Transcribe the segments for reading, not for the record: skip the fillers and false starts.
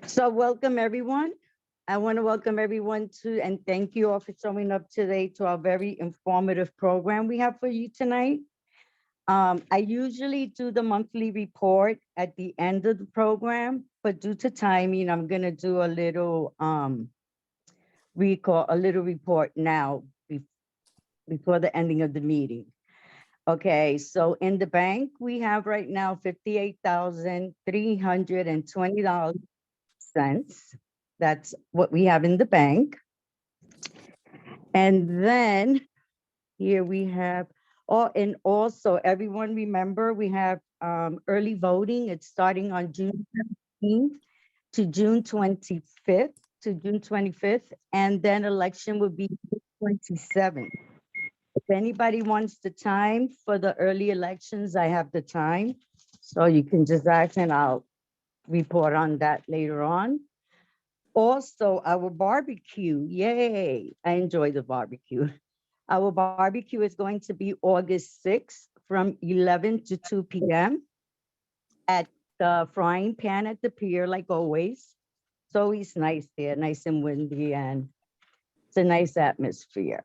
So welcome everyone. I want to welcome everyone to and thank you all for showing up today to our very informative program we have for you tonight. I usually do the monthly report at the end of the program, but due to timing, I'm gonna do a little report now before the ending of the meeting. Okay, so in the bank, we have right now $58,320. That's what we have in the bank. And then here we have, and also everyone remember we have early voting. It's starting on June 17th to June 25th, and then election will be 27th. If anybody wants the time for the early elections, I have the time. So you can just ask and I'll report on that later on. Also, our barbecue, yay, I enjoy the barbecue. Our barbecue is going to be August 6th from 11 to 2 p.m. at the Frying Pan at the pier, like always. It's always nice there, nice and windy, and it's a nice atmosphere.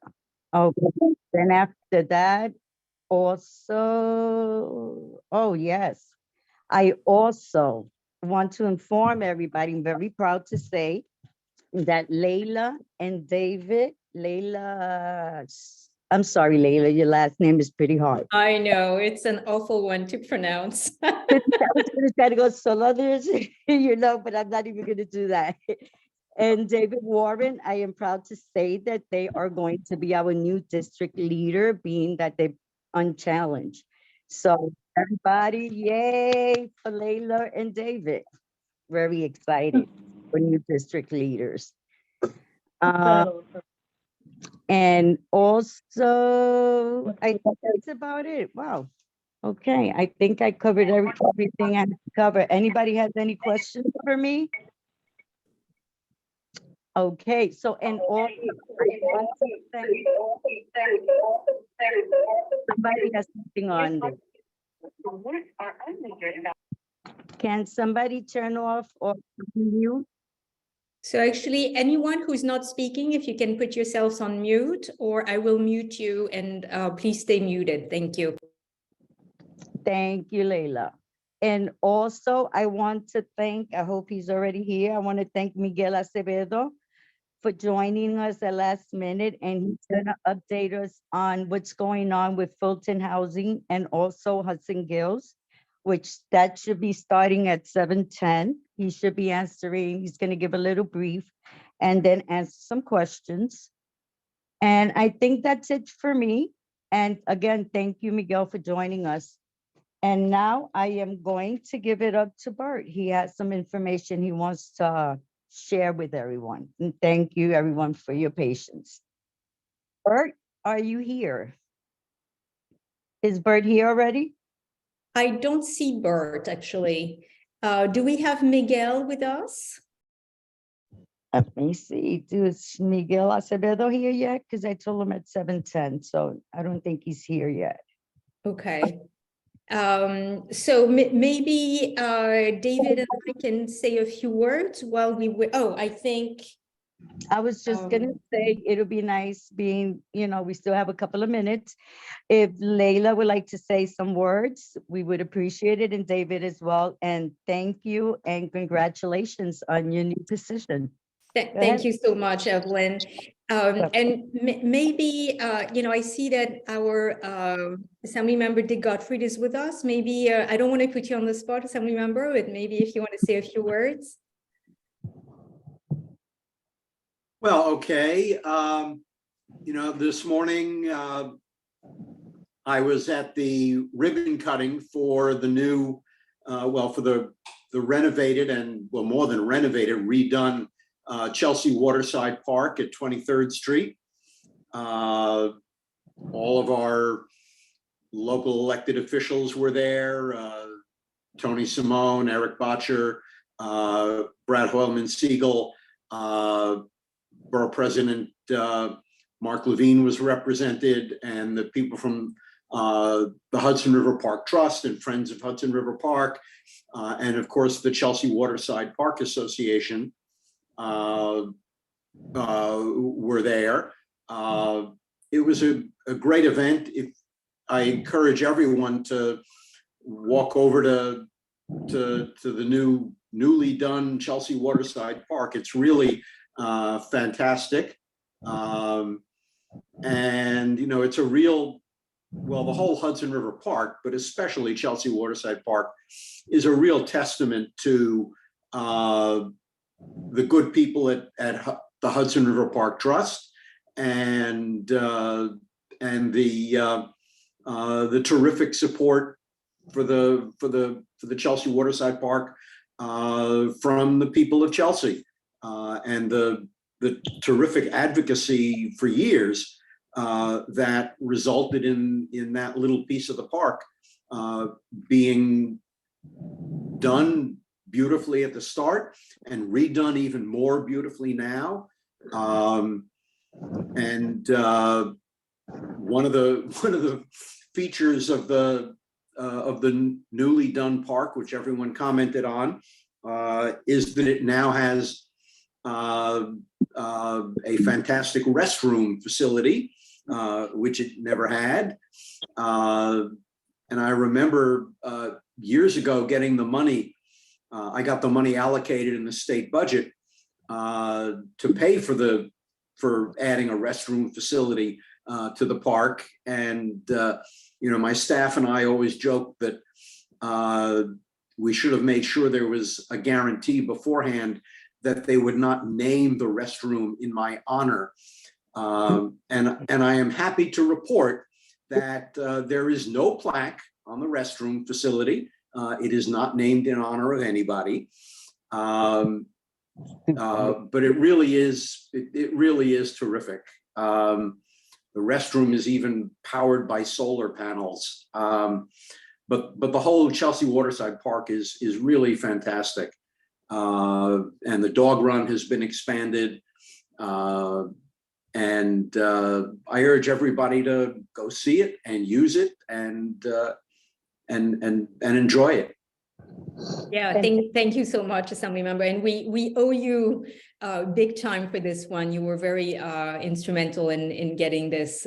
Okay, then after that, also, oh yes, I also want to inform everybody, I'm very proud to say that Layla and David, I'm sorry, Layla, your last name is pretty hard. I know, it's an awful one to pronounce. I was going to try to go Solarders, but I'm not even going to do that. And David Warren, I am proud to say that they are going to be our new district leader, being that they're unchallenged. So everybody, yay for Layla and David. Very excited for new district leaders. And also, I think that's about it. Wow. Okay, I think I covered everything I had to cover. Anybody has any questions for me? Okay, so and all, somebody has something on there. Can somebody turn off or mute? So actually, anyone who's not speaking, if you can put yourselves on mute, or I will mute you, and please stay muted. Thank you. Thank you, Layla. And also, I want to thank, I hope he's already here. I want to thank Miguel Acevedo for joining us at last minute, and he's going to update us on what's going on with Fulton Housing and also Hudson Gills, which that should be starting at 7:10. He should be answering, he's going to give a little brief and then answer some questions. And I think that's it for me. And again, thank you, Miguel, for joining us. And now I am going to give it up to Bert. He has some information he wants to share with everyone. And thank you, everyone, for your patience. Bert, are you here? Is Bert here already? I don't see Bert, actually. Do we have Miguel with us? Let me see. Is Miguel Acevedo here yet? Because I told him at 7:10, so I don't think he's here yet. Okay. So maybe David and I can say a few words while we wait. Oh, I think. I was just gonna say, it'll be nice being, we still have a couple of minutes. If Layla would like to say some words, we would appreciate it, and David as well. And thank you and congratulations on your new position. Thank you so much, Evelyn. And maybe, I see that our Assembly Member Dick Gottfried is with us. Maybe, I don't want to put you on the spot, Assembly Member, but maybe if you want to say a few words. Well, okay. This morning, I was at the ribbon cutting for the new, for the renovated and, well, more than renovated, redone Chelsea Waterside Park at 23rd Street. All of our local elected officials were there. Tony Simone, Erik Bottcher, Brad Hoylman-Sigal, Borough President Mark Levine was represented, and the people from the Hudson River Park Trust and Friends of Hudson River Park, and of course the Chelsea Waterside Park Association were there. It was a great event. I encourage everyone to walk over to the newly done Chelsea Waterside Park. It's really fantastic. And, you know, it's a real, well, the whole Hudson River Park, but especially Chelsea Waterside Park, is a real testament to the good people at the Hudson River Park Trust and the terrific support for the Chelsea Waterside Park from the people of Chelsea, and the terrific advocacy for years that resulted in that little piece of the park being done beautifully at the start and redone even more beautifully now. And one of the features of the newly done park, which everyone commented on, is that it now has a fantastic restroom facility, which it never had. And I remember years ago getting the money. I got the money allocated in the state budget to pay for adding a restroom facility to the park. And you know, my staff and I always joke that we should have made sure there was a guarantee beforehand that they would not name the restroom in my honor. And I am happy to report that there is no plaque on the restroom facility. It is not named in honor of anybody. But it really is terrific. The restroom is even powered by solar panels. But the whole Chelsea Waterside Park is really fantastic. And the dog run has been expanded. And I urge everybody to go see it and use it and enjoy it. Yeah, thank you so much, Assemblymember. And we owe you big time for this one. You were very instrumental in getting this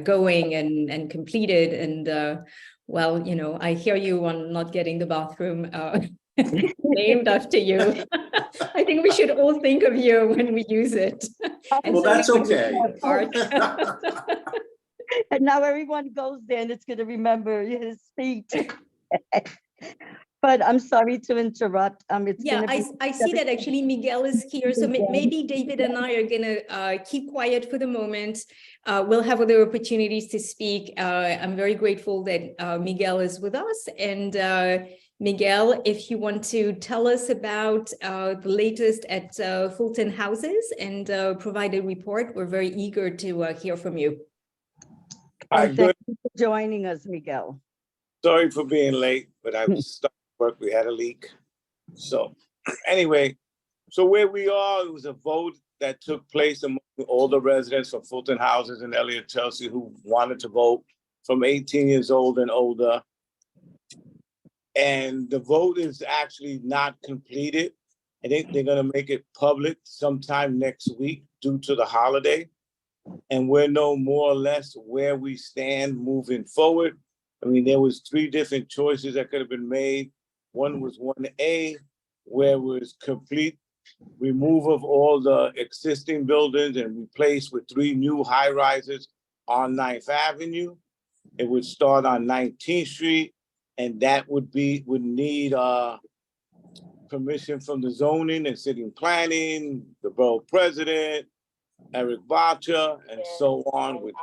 going and completed. And well, you know, I hear you on not getting the bathroom named after you. I think we should all think of you when we use it. Well, that's okay. And now everyone goes there and it's going to remember his speech. But I'm sorry to interrupt. Yeah, I see that actually Miguel is here. So maybe David and I are going to keep quiet for the moment. We'll have other opportunities to speak. I'm very grateful that Miguel is with us. And Miguel, if you want to tell us about the latest at Fulton Houses and provide a report, we're very eager to hear from you. Thank you for joining us, Miguel. Sorry for being late, but I was stuck at work. We had a leak. So anyway, so where we are, it was a vote that took place among all the residents of Fulton Houses in Elliott, Chelsea, who wanted to vote from 18 years old and older. And the vote is actually not completed. I think they're going to make it public sometime next week due to the holiday. And we'll know more or less where we stand moving forward. I mean, there was 3 different choices that could have been made. One was 1A, where it was complete removal of all the existing buildings and replaced with 3 new high-rises on 9th Avenue. It would start on 19th Street, and that would need permission from the zoning and city planning, the borough president, Erik Bottcher, and so on. With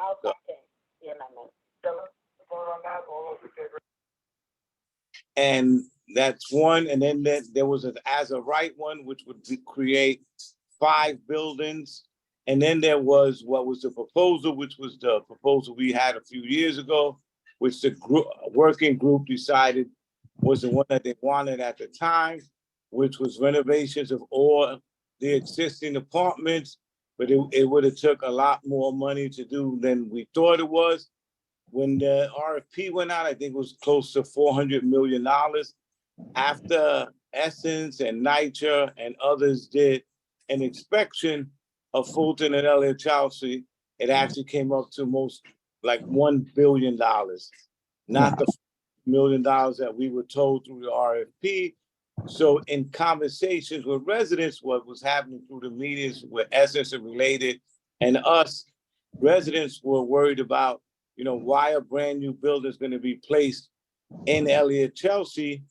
and that's one. And then there was an as of right one, which would create 5 buildings. And then there was what was the proposal, which was the proposal we had a few years ago, which the working group decided was the one that they wanted at the time, which was renovations of all the existing apartments. But it would have took a lot more money to do than we thought it was. When the RFP went out, I think it was close to $400 million. After Essence and NYCHA and others did an inspection of Fulton and Elliott Chelsea, it actually came up to most like $1 billion, not the $1 million that we were told through the RFP. So in conversations with residents, what was happening through the meetings with Essence and Related and us, residents were worried about, you know, why a brand new building is going to be placed in Elliott Chelsea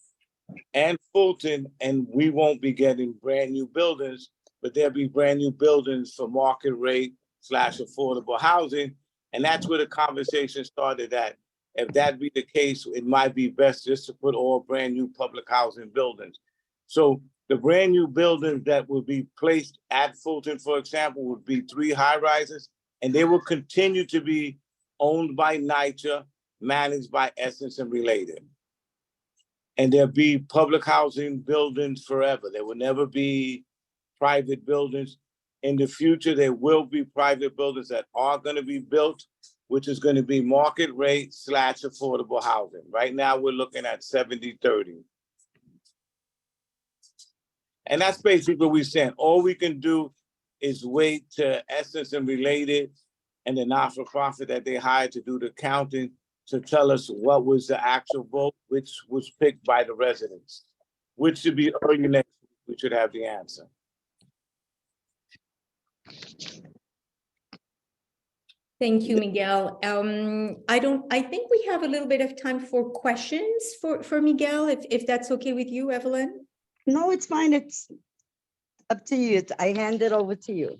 and Fulton, and we won't be getting brand new buildings, but there'll be brand new buildings for market rate / affordable housing. And that's where the conversation started at. If that be the case, it might be best just to put all brand new public housing buildings. So the brand new buildings that will be placed at Fulton, for example, would be 3 high rises, and they will continue to be owned by NYCHA, managed by Essence and Related. And there'll be public housing buildings forever. There will never be private buildings. In the future, there will be private buildings that are going to be built, which is going to be market rate / affordable housing. Right now, we're looking at 70-30. And that's basically what we're saying. All we can do is wait to Essence and Related and the not-for-profit that they hired to do the counting to tell us what was the actual vote, which was picked by the residents, which should be early next week. We should have the answer. Thank you, Miguel. I think we have a little bit of time for questions for Miguel, if that's okay with you, Evelyn. No, it's fine. It's up to you. I hand it over to you.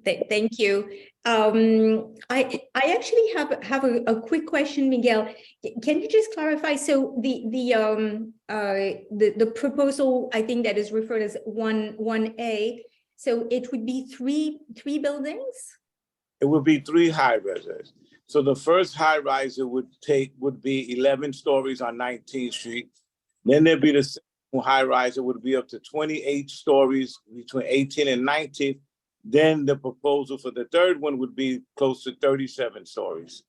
Thank you. I actually have a quick question, Miguel. Can you just clarify? So the proposal, I think that is referred as 1A. So it would be three buildings. It would be 3 high rises. So the first high rise would be 11 stories on 19th Street. Then there'd be the second high rise. It would be up to 28 stories between 18 and 19th. Then the proposal for the third one would be close to 37 stories.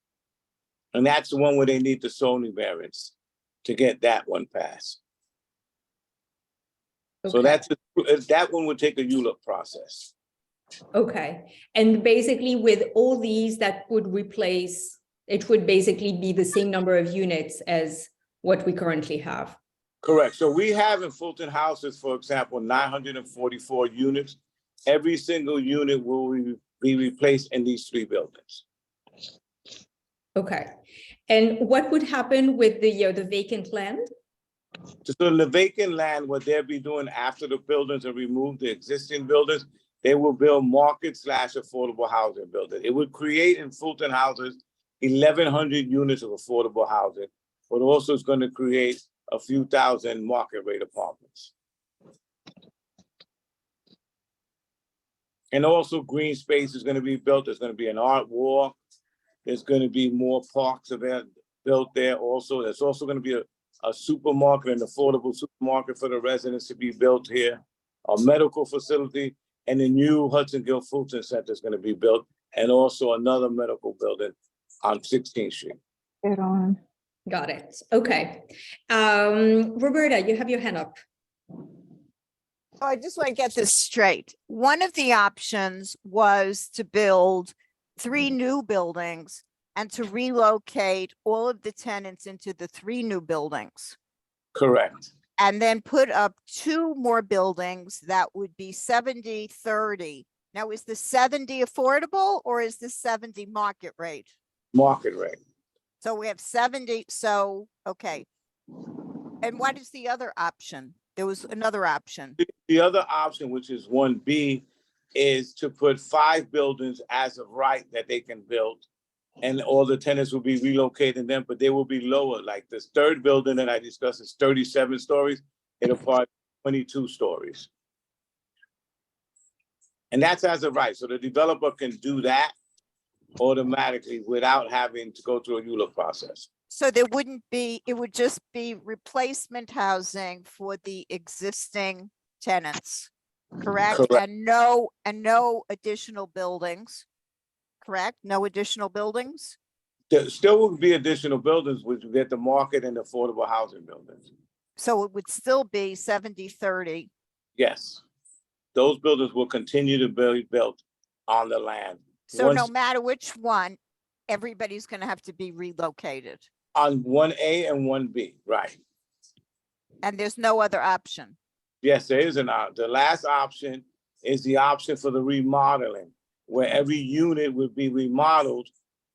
And that's the one where they need the zoning variance to get that one passed. Okay. So that one would take a ULUP process. Okay. And basically with all these that would replace, it would basically be the same number of units as what we currently have. Correct. So we have in Fulton houses, for example, 944 units. Every single unit will be replaced in these 3 buildings. Okay. And what would happen with the vacant land? So in the vacant land, what they'll be doing after the buildings are removed, the existing buildings, they will build market / affordable housing buildings. It would create in Fulton houses 1,100 units of affordable housing, but also it's going to create a few thousand market rate apartments. And also green space is going to be built. There's going to be an art walk. There's going to be more parks built there also. There's also going to be a supermarket, an affordable supermarket for the residents to be built here, a medical facility, and the new Hudson Gill Fulton Center is going to be built, and also another medical building on 16th Street. Got it. Okay. Roberta, you have your hand up. So I just want to get this straight. One of the options was to build 3 new buildings and to relocate all of the tenants into the 3 new buildings. Correct. And then put up 2 more buildings that would be 70-30. Now, is the 70 affordable or is the 70 market rate? Market rate. So we have 70. So, okay. And what is the other option? There was another option. The other option, which is 1B, is to put 5 buildings as of right that they can build, and all the tenants will be relocating them, but they will be lower. Like this third building that I discussed is 37 stories. It'll probably be 22 stories. And that's as of right. So the developer can do that automatically without having to go through a ULUP process. So there wouldn't be, it would just be replacement housing for the existing tenants, correct? Correct. And no additional buildings, correct? No additional buildings? There still will be additional buildings, which will get the market and affordable housing buildings. So it would still be 70-30. Yes. Those buildings will continue to be built on the land. So no Once matter which one, everybody's gonna have to be relocated. on 1A and 1B, right? And there's no other option. Yes, there is the last option is the option for the remodeling, where every unit would be remodeled,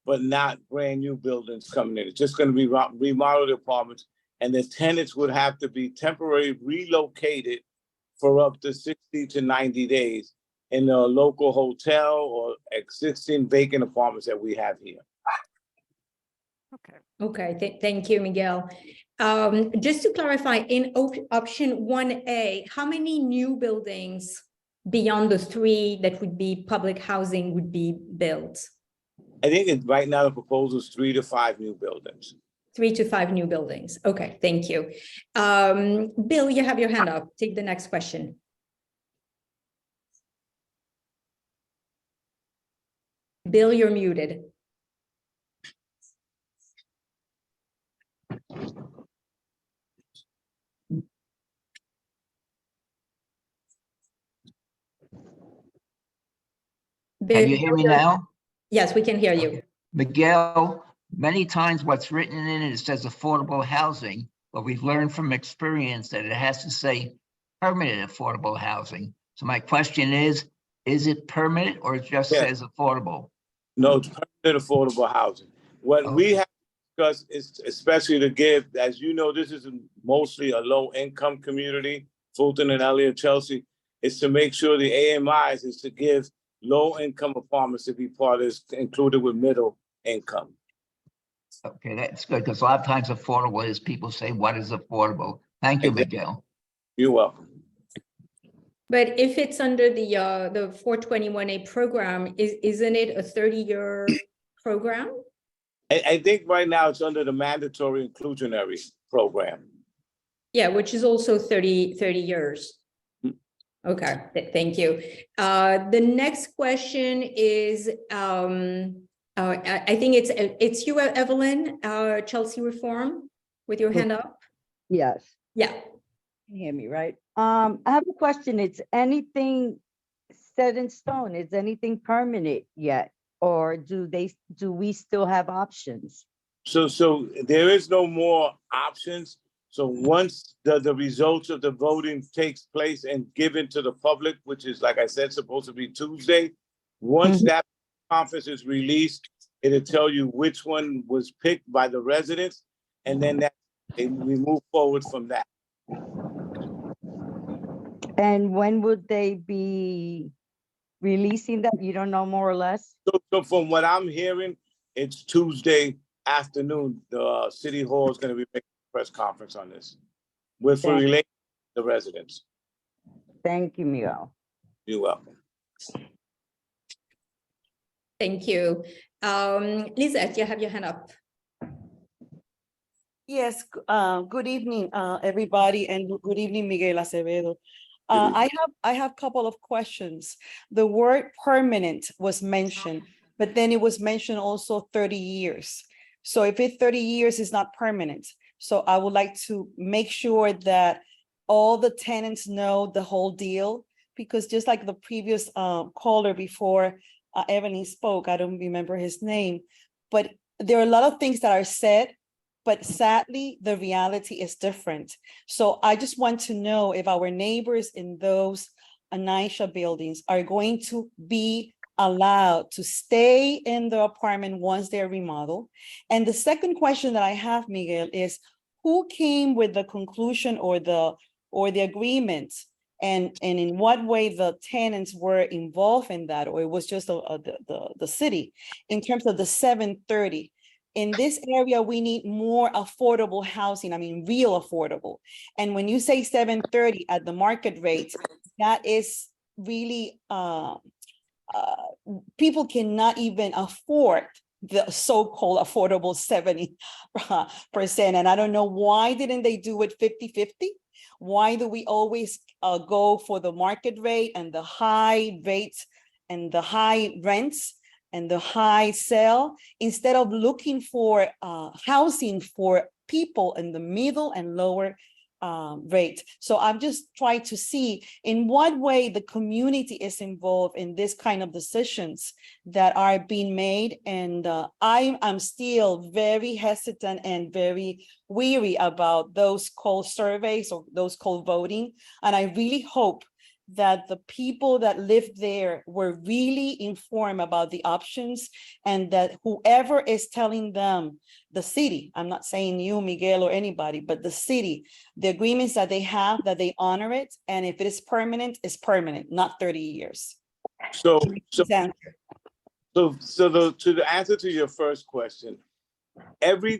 but not brand new buildings coming in. It's just gonna be remodeled apartments, and the tenants would have to be temporarily relocated for up to 60 to 90 days in a local hotel or existing vacant apartments that we have here. Okay. Okay, thank you, Miguel. Just to clarify, in option 1A, how many new buildings beyond the 3 that would be public housing would be built? I think right now the proposal is 3 to 5 new buildings. 3 to 5 new buildings. Okay, thank you. Bill, you have your hand up. Take the next question. Bill, you're muted. Can you hear me now? Yes, we can hear you. Miguel, many times what's written in it says affordable housing, but we've learned from experience that it has to say permanent affordable housing. So my question is it permanent or it just Yeah. says affordable? No, it's permanent affordable housing. What we have discussed is, especially to give, as you know, this is mostly a low income community, Fulton and Elliott, Chelsea, is to make sure the AMIs is to give low income apartments to be part of, included with middle income. Okay, that's good, because a lot of times affordable is people say, what is affordable? Thank you, Miguel. You're welcome. But if it's under the 421A program, isn't it a 30-year program? I think right now it's under the mandatory inclusionary program. Yeah, which is also 30 years. Okay, thank you. The next question is, I think it's you, Evelyn, Chelsea Reform, with your hand up. Yes. Yeah. You hear me, right? I have a question. Is anything set in stone? Is anything permanent yet? Or do we still have options? So there is no more options. So once the results of the voting takes place and given to the public, which is, like I said, supposed to be Tuesday, once that conference is released, it'll tell you which one was picked by the residents, and then we move forward from that. And when would they be releasing that? You don't know, more or less? So from what I'm hearing, it's Tuesday afternoon. The city hall is going to be making a press conference on this with relating to the residents. Thank you, Miguel. You're welcome. Thank you. Lizette, you have your hand up. Yes, good evening, everybody, and good evening, Miguel Acevedo. I have a couple of questions. The word permanent was mentioned, but then it was mentioned also 30 years. So if it's 30 years, it's not permanent. So I would like to make sure that all the tenants know the whole deal, because just like the previous caller before Evelyn spoke, I don't remember his name, but there are a lot of things that are said, but sadly, the reality is different. So I just want to know if our neighbors in those NYCHA buildings are going to be allowed to stay in the apartment once they're remodeled. And the second question that I have, Miguel, is who came with the conclusion or the agreement, and in what way the tenants were involved in that, or it was just the city in terms of the 730? In this area, we need more affordable housing. I mean, real affordable. And when you say 730 at the market rate, that is really, people cannot even afford the so-called affordable 70%. And I don't know, why didn't they do it 50-50? Why do we always go for the market rate and the high rates and the high rents and the high sale, instead of looking for housing for people in the middle and lower rate. So I'm just trying to see in what way the community is involved in this kind of decisions that are being made. And I'm still very hesitant and very weary about those cold surveys or those cold voting. And I really hope that the people that live there were really informed about the options, and that whoever is telling them, the city, I'm not saying you, Miguel, or anybody, but the city, the agreements that they have, that they honor it. And if it is permanent, it's permanent, not 30 years. So, so, Exactly. to the answer to your first question, every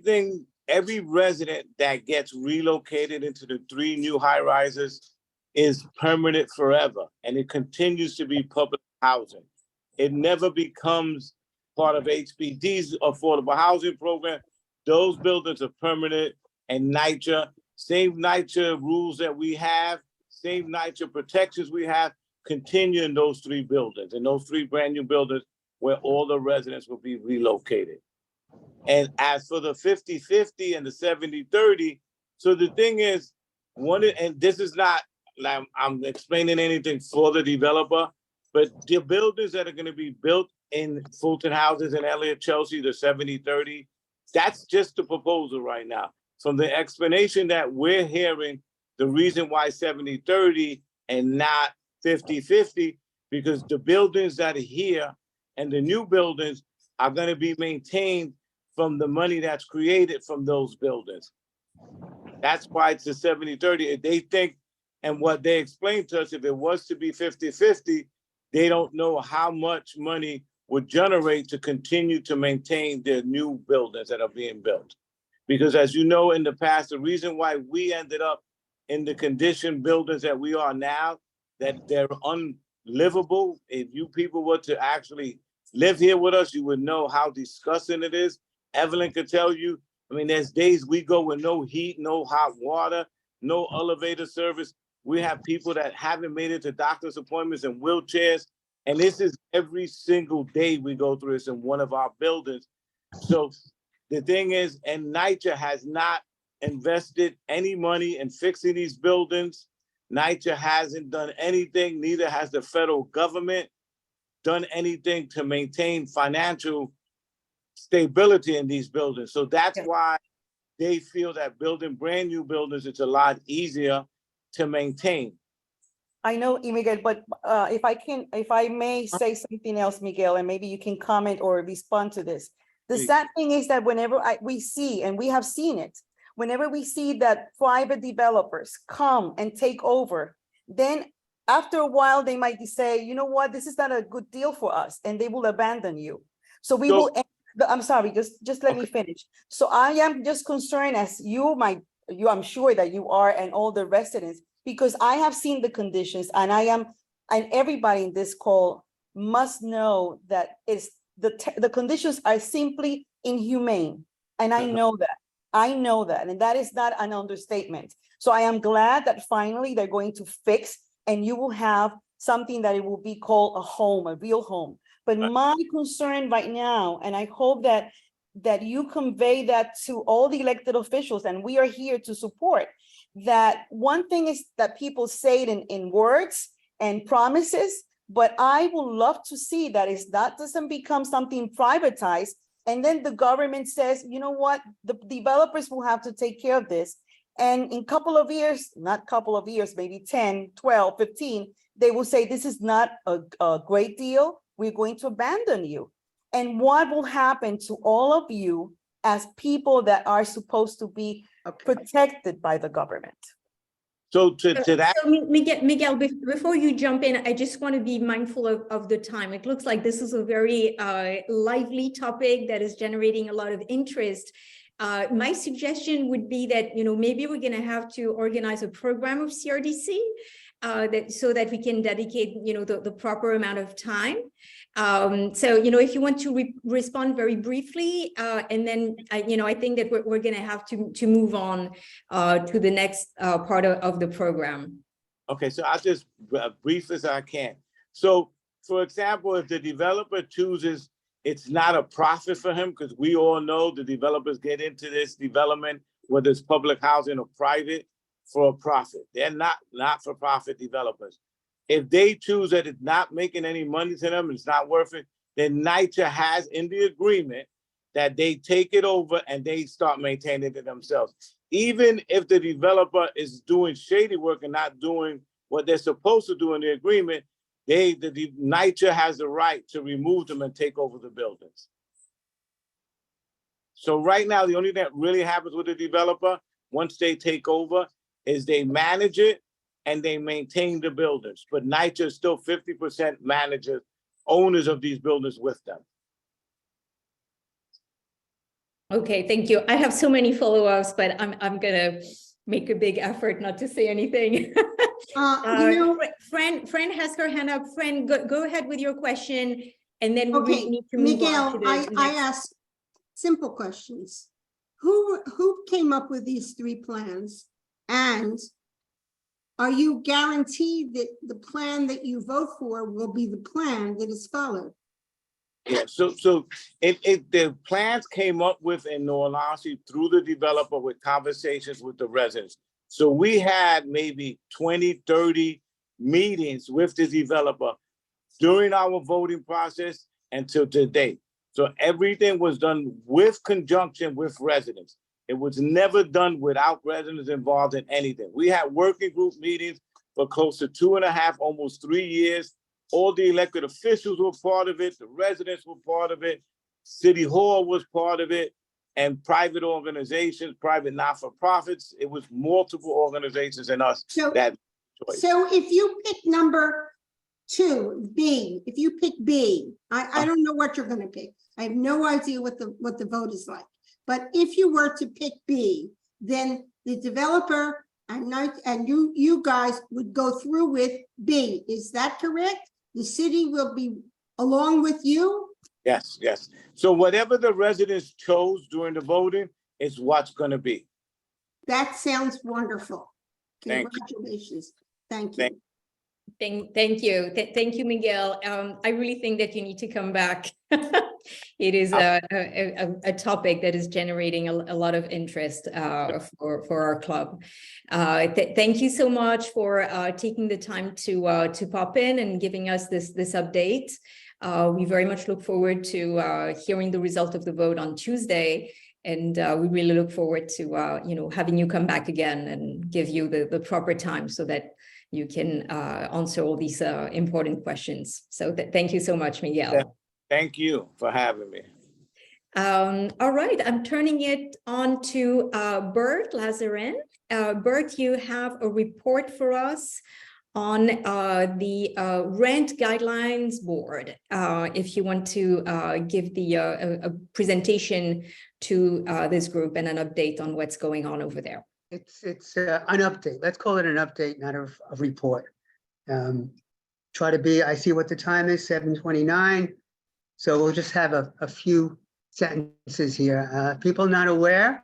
resident that gets relocated into the 3 new high rises is permanent forever, and it continues to be public housing. It never becomes part of HPD's affordable housing program. Those buildings are permanent, and NYCHA, same NYCHA rules that we have, same NYCHA protections we have, continue in those 3 buildings, and those 3 brand new buildings where all the residents will be relocated. And as for the 50-50 and the 70-30, so the thing is, and this is not, I'm explaining anything for the developer, but the buildings that are going to be built in Fulton houses and Elliott, Chelsea, the 70-30, that's just the proposal right now. From the explanation that we're hearing, the reason why 70-30 and not 50-50, because the buildings that are here and the new buildings are going to be maintained from the money that's created from those buildings. That's why it's a 70-30. They think, and what they explained to us, if it was to be 50-50, they don't know how much money would generate to continue to maintain their new buildings that are being built. Because as you know, in the past, the reason why we ended up in the condition buildings that we are now, that they're unlivable. If you people were to actually live here with us, you would know how disgusting it is. Evelyn could tell you, I mean, there's days we go with no heat, no hot water, no elevator service. We have people that haven't made it to doctor's appointments in wheelchairs. And this is every single day we go through this in one of our buildings. So the thing is, and NYCHA has not invested any money in fixing these buildings. NYCHA hasn't done anything, neither has the federal government done anything to maintain financial stability in these buildings. So that's why they feel that building brand new buildings, it's a lot easier to maintain. I know, Miguel, but if I may say something else, Miguel, and maybe you can comment or respond to this. The Please. sad thing is that whenever we see, and we have seen it, whenever we see that private developers come and take over, then after a while, they might say, you know what, this is not a good deal for us, and they will abandon you. So we will, I'm sorry, just let me finish. So I am just concerned, as I'm sure that you are, and all the residents, because I have seen the conditions, and and everybody in this call must know that the conditions are simply inhumane. And I know that, and that is not an understatement. So I am glad that finally they're going to fix, and you will have something that it will be called a home, a real home. But my concern right now, and I hope that you convey that to all the elected officials, and we are here to support, that one thing is that people say it in words and promises, but I would love to see that that doesn't become something privatized, and then the government says, you know what, the developers will have to take care of this. And in maybe 10, 12, 15, they will say, this is not a great deal. We're going to abandon you. And what will happen to all of you as people that are supposed to be protected by the government? So to that. So Miguel, before you jump in, I just want to be mindful of the time. It looks like this is a very lively topic that is generating a lot of interest. My suggestion would be that, maybe we're going to have to organize a program of CRDC so that we can dedicate, the proper amount of time. So, if you want to respond very briefly, and then, I think that we're going to have to move on to the next part of the program. Okay, so I'll just brief as I can. So, for example, if the developer chooses, it's not a profit for him, because we all know the developers get into this development, whether it's public housing or private, for a profit. They're not for profit developers. If they choose that it's not making any money to them, it's not worth it, then NYCHA has in the agreement that they take it over and they start maintaining it themselves. Even if the developer is doing shady work and not doing what they're supposed to do in the agreement, the NYCHA has the right to remove them and take over the buildings. So right now, the only thing that really happens with the developer, once they take over, is they manage it and they maintain the buildings. But NYCHA is still 50% managers, owners of these buildings with them. Okay, thank you. I have so many follow-ups, but I'm gonna make a big effort not to say anything. Fran has her hand up. Fran, go ahead with your question, and then we Okay, need to move on to Miguel, the I next. asked simple questions. Who came up with these 3 plans? And are you guaranteed that the plan that you vote for will be the plan that is followed? Yeah, so the plans came up with, in all honesty, through the developer with conversations with the residents. So we had maybe 20, 30 meetings with the developer during our voting process until today. So everything was done with conjunction with residents. It was never done without residents involved in anything. We had working group meetings for close to 2.5, almost 3 years. All the elected officials were part of it. The residents were part of it. City Hall was part of it. And private organizations, private not-for-profits. It was multiple organizations and us that choice. So if you pick number 2, B, if you pick B, I don't know what you're going to pick. I have no idea what the vote is like. But if you were to pick B, then the developer and you guys would go through with B. Is that correct? The city will be along with you? Yes, yes. So whatever the residents chose during the voting is what's going to be. That sounds wonderful. Thank you. Congratulations. Thank you. Thank you. Thank you, Miguel. I really think that you need to come back. It is a topic that is generating a lot of interest for our club. Thank you so much for taking the time to pop in and giving us this update. We very much look forward to hearing the result of the vote on Tuesday. And we really look forward to having you come back again and give you the proper time so that you can answer all these important questions. So thank you so much, Miguel. Thank you for having me. All right, I'm turning it on to Bert Lazarin. Bert, you have a report for us on the rent guidelines board. If you want to give a presentation to this group and an update on what's going on over there. It's an update. Let's call it an update, not a report. Try to be, I see what the time is, 7:29. So we'll just have a few sentences here. People not aware,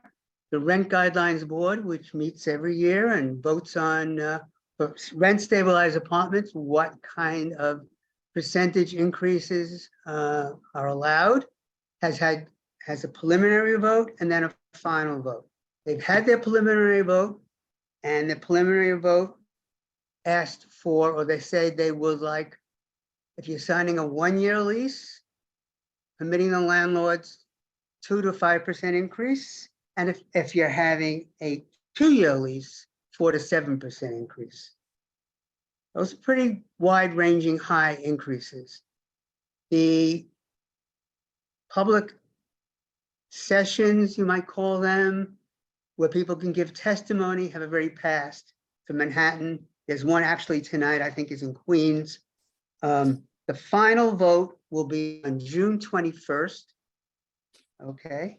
the Rent Guidelines Board, which meets every year and votes on rent stabilized apartments, what kind of percentage increases are allowed, has a preliminary vote and then a final vote. They've had their preliminary vote, and the preliminary vote asked for, or they say they would like, if you're signing a 1-year lease, permitting the landlords 2 to 5% increase, and if you're having a 2-year lease, 4 to 7% increase. Those are pretty wide-ranging high increases. The public sessions, you might call them, where people can give testimony, have already passed. For Manhattan, there's one actually tonight, I think is in Queens. The final vote will be on June 21st. Okay.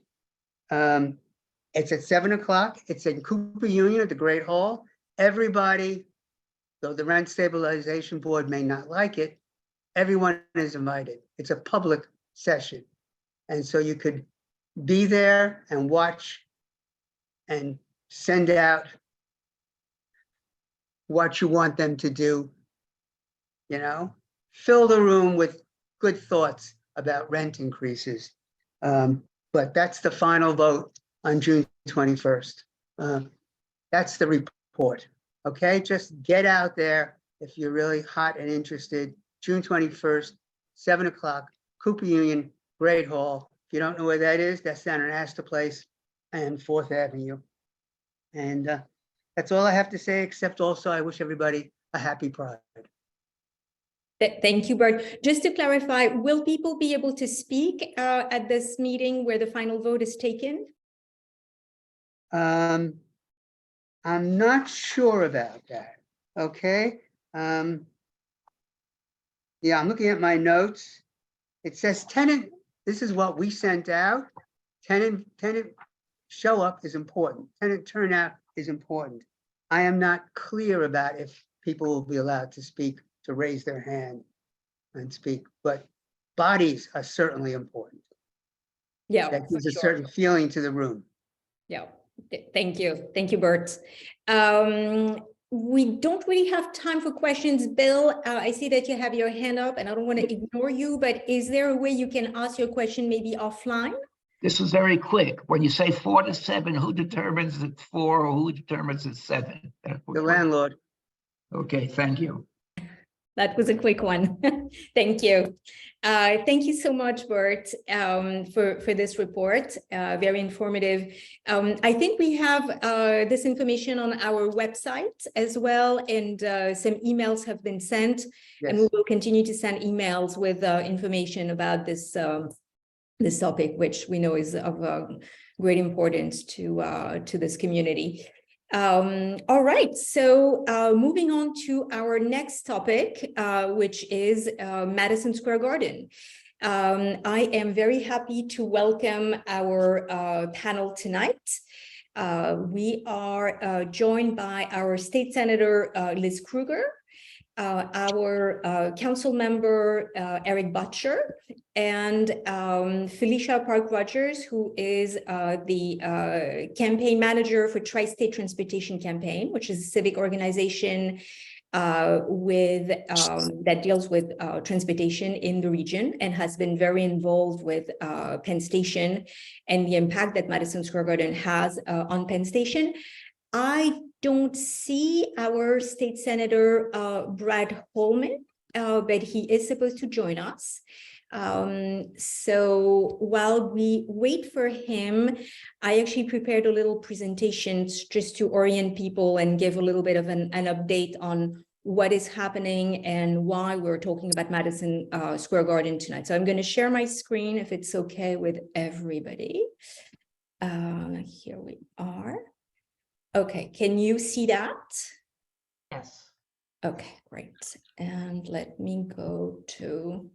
It's at 7 o'clock. It's in Cooper Union at the Great Hall. Everybody, though the Rent Stabilization Board may not like it, everyone is invited. It's a public session. And so you could be there and watch and send out what you want them to do, fill the room with good thoughts about rent increases. But that's the final vote on June 21st. That's the report. Okay, just get out there if you're really hot and interested. June 21st, 7 o'clock, Cooper Union, Great Hall. If you don't know where that is, that's down in Astor Place and 4th Avenue. And that's all I have to say, except also I wish everybody a happy Pride. Thank you, Bert. Just to clarify, will people be able to speak at this meeting where the final vote is taken? I'm not sure about that. Okay. Yeah, I'm looking at my notes. It says tenant, this is what we sent out. Tenant show up is important. Tenant turnout is important. I am not clear about if people will be allowed to speak, to raise their hand and speak, but bodies are certainly important. Yeah, That gives for a sure. certain feeling to the room. Yeah, thank you. Thank you, Bert. We don't really have time for questions. Bill, I see that you have your hand up and I don't want to ignore you, but is there a way you can ask your question maybe offline? This is very quick. When you say 4 to 7, who determines it's 4 or who determines it's 7? The landlord. Okay, thank you. That was a quick one. Thank you. Thank you so much, Bert, for this report. Very informative. I think we have this information on our website as well, and some emails have been sent, and we will continue to send emails with information about this this topic, which we know is of great importance to this community. All right, so moving on to our next topic, which is Madison Square Garden. I am very happy to welcome our panel tonight. We are joined by our State Senator Liz Krueger, our council member Erik Bottcher, and Felicia Park-Rogers, who is the campaign manager for Tri-State Transportation Campaign, which is a civic organization that deals with transportation in the region and has been very involved with Penn Station and the impact that Madison Square Garden has on Penn Station. I don't see our state senator, Brad Hoylman, but he is supposed to join us. So while we wait for him, I actually prepared a little presentation just to orient people and give a little bit of an update on what is happening and why we're talking about Madison Square Garden tonight. So I'm going to share my screen if it's okay with everybody. Here we are. Okay, can you see that? Yes. Okay, great. And let me go to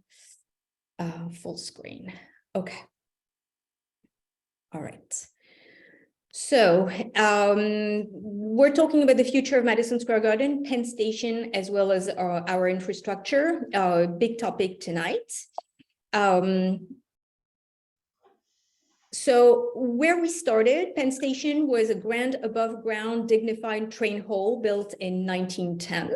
full screen. Okay. All right. So we're talking about the future of Madison Square Garden, Penn Station, as well as our infrastructure. Big topic tonight. So where we started, Penn Station was a grand above ground dignified train hall built in 1910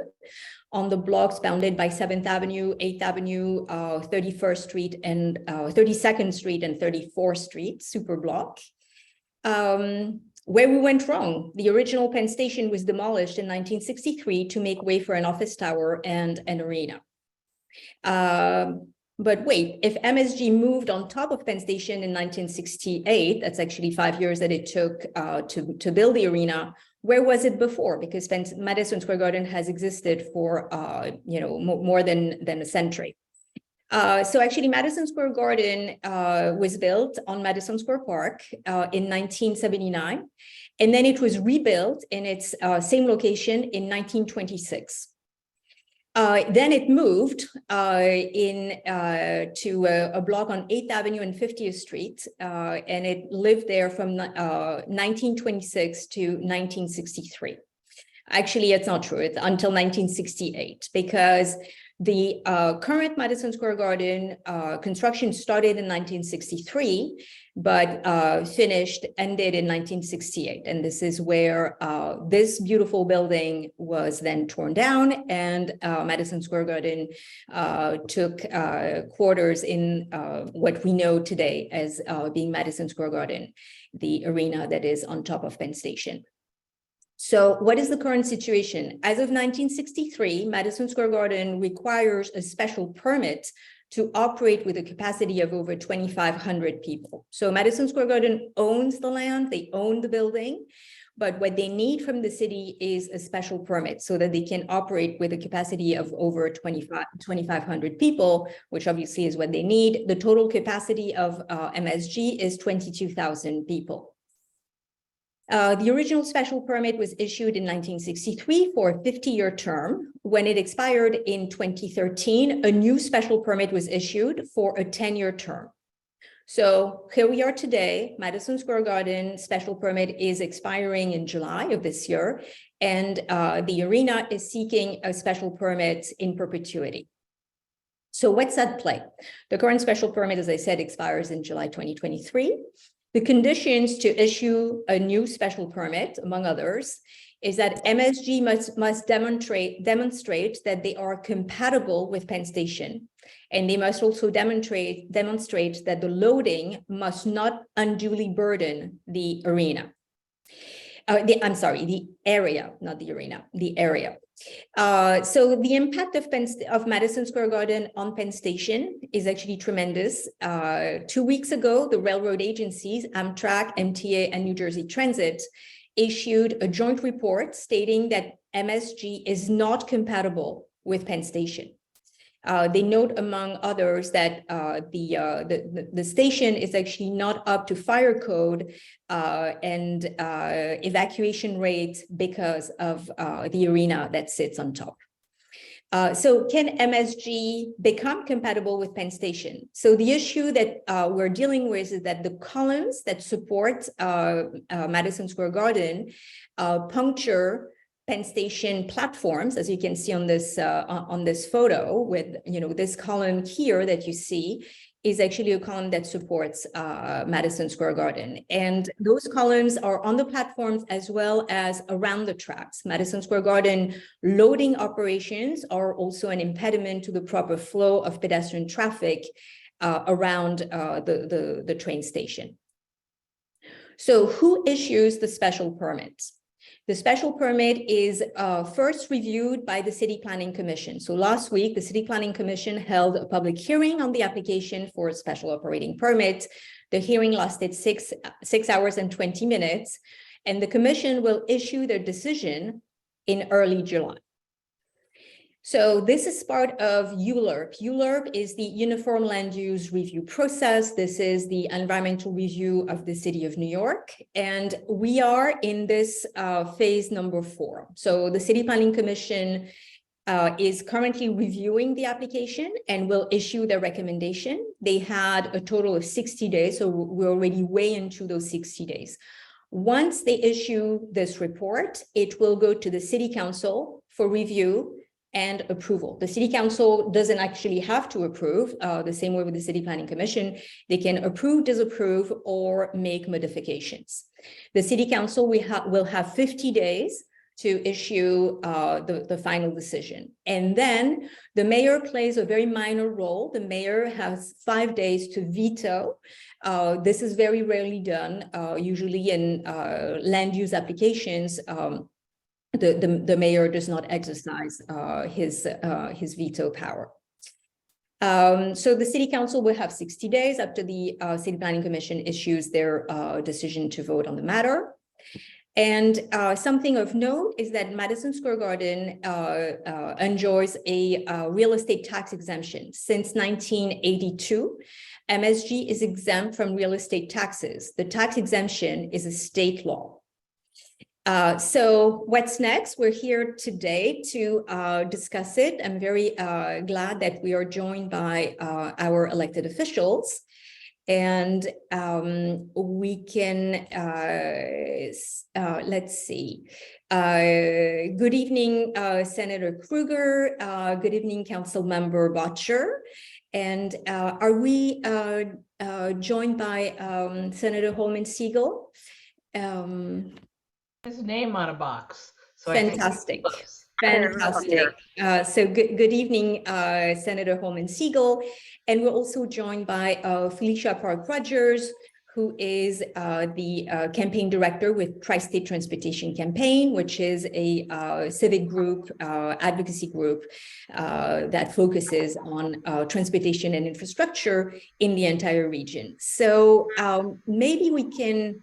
on the blocks bounded by 7th Avenue, 8th Avenue, 31st Street, and 32nd Street and 34th Street, super block. Where we went wrong, the original Penn Station was demolished in 1963 to make way for an office tower and an arena. But wait, if MSG moved on top of Penn Station in 1968, that's actually 5 years that it took to build the arena. Where was it before? Because Madison Square Garden has existed for more than a century. So actually, Madison Square Garden was built on Madison Square Park in 1979, and then it was rebuilt in its same location in 1926. Then it moved to a block on 8th Avenue and 50th Street, and it lived there from 1926 to 1963. Actually, it's not true. It's until 1968, because The current Madison Square Garden construction started in 1963, but ended in 1968. And this is where this beautiful building was then torn down, and Madison Square Garden took quarters in what we know today as being Madison Square Garden, the arena that is on top of Penn Station. So what is the current situation? As of 1963, Madison Square Garden requires a special permit to operate with a capacity of over 2,500 people. So Madison Square Garden owns the land, they own the building, but what they need from the city is a special permit so that they can operate with a capacity of over 2,500 people, which obviously is what they need. The total capacity of MSG is 22,000 people. The original special permit was issued in 1963 for a 50-year term. When it expired in 2013, a new special permit was issued for a 10-year term. So here we are today. Madison Square Garden special permit is expiring in July of this year, and the arena is seeking a special permit in perpetuity. So what's at play? The current special permit, as I said, expires in July 2023. The conditions to issue a new special permit, among others, is that MSG must demonstrate that they are compatible with Penn Station. And they must also demonstrate that the loading must not unduly burden the arena. The area, not the arena, the area. So the impact of Madison Square Garden on Penn Station is actually tremendous. 2 weeks ago, the railroad agencies, Amtrak, MTA, and New Jersey Transit, issued a joint report stating that MSG is not compatible with Penn Station. They note, among others, that the station is actually not up to fire code and evacuation rates because of the arena that sits on top. So can MSG become compatible with Penn Station? So the issue that we're dealing with is that the columns that support Madison Square Garden puncture Penn Station platforms, as you can see on this photo, with this column here that you see is actually a column that supports Madison Square Garden. And those columns are on the platforms as well as around the tracks. Madison Square Garden loading operations are also an impediment to the proper flow of pedestrian traffic around the train station. So who issues the special permits? The special permit is first reviewed by the City Planning Commission. So last week, the City Planning Commission held a public hearing on the application for a special operating permit. The hearing lasted 6 hours and 20 minutes, and the commission will issue their decision in early July. So this is part of ULURP. ULURP is the Uniform Land Use Review process. This is the environmental review of the City of New York. And we are in this phase number 4. So the City Planning Commission is currently reviewing the application and will issue their recommendation. They had a total of 60 days, so we're already way into those 60 days. Once they issue this report, it will go to the City Council for review and approval. The City Council doesn't actually have to approve, the same way with the City Planning Commission. They can approve, disapprove, or make modifications. The City Council will have 50 days to issue the final decision. And then the mayor plays a very minor role. The mayor has 5 days to veto. This is very rarely done. Usually in land use applications, the mayor does not exercise his veto power. So the City Council will have 60 days after the City Planning Commission issues their decision to vote on the matter. And something of note is that Madison Square Garden enjoys a real estate tax exemption. Since 1982, MSG is exempt from real estate taxes. The tax exemption is a state law. So what's next? We're here today to discuss it. I'm very glad that we are joined by our elected officials. And we can, let's see. Good evening, Senator Krueger. Good evening, Council Member Bottcher. And are we joined by Senator Hoylman-Sigal? His name on a box. So I think he's Fantastic. close. Fantastic. So good evening, Senator Hoylman-Sigal. And we're also joined by Felicia Park-Rogers, who is the campaign director with Tri-State Transportation Campaign, which is a civic group, advocacy group that focuses on transportation and infrastructure in the entire region. So maybe we can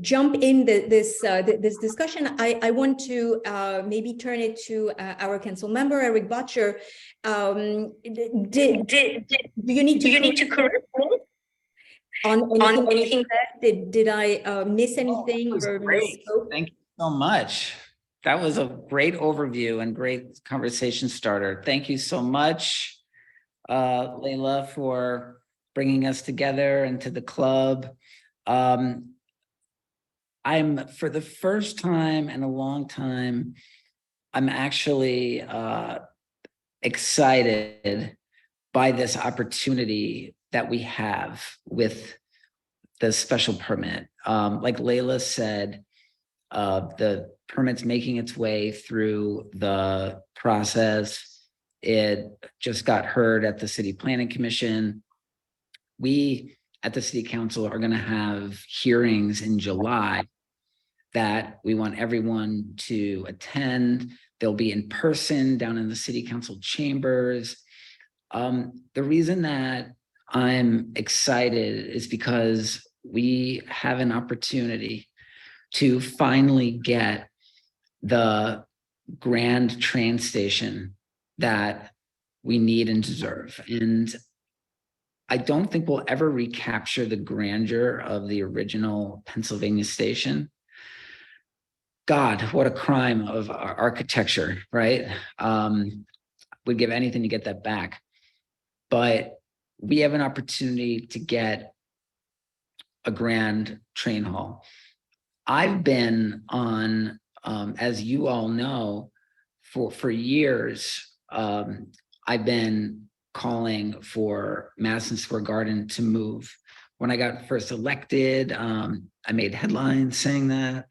jump in this discussion. I want to maybe turn it to our council member, Erik Bottcher. Do you need to correct me on anything? Did I miss anything or misspoke? Thank you so much. That was a great overview and great conversation starter. Thank you so much, Layla, for bringing us together into the club. I'm, for the first time in a long time, I'm actually excited by this opportunity that we have with the special permit. Like Layla said, the permit's making its way through the process. It just got heard at the City Planning Commission. We at the City Council are going to have hearings in July that we want everyone to attend. They'll be in person down in the City Council chambers. The reason that I'm excited is because we have an opportunity to finally get the grand train station that we need and deserve. And I don't think we'll ever recapture the grandeur of the original Pennsylvania station. God, what a crime of architecture, right? We'd give anything to get that back. But we have an opportunity to get a grand train hall. I've been on, as you all know, for years, I've been calling for Madison Square Garden to move. When I got first elected, I made headlines saying that.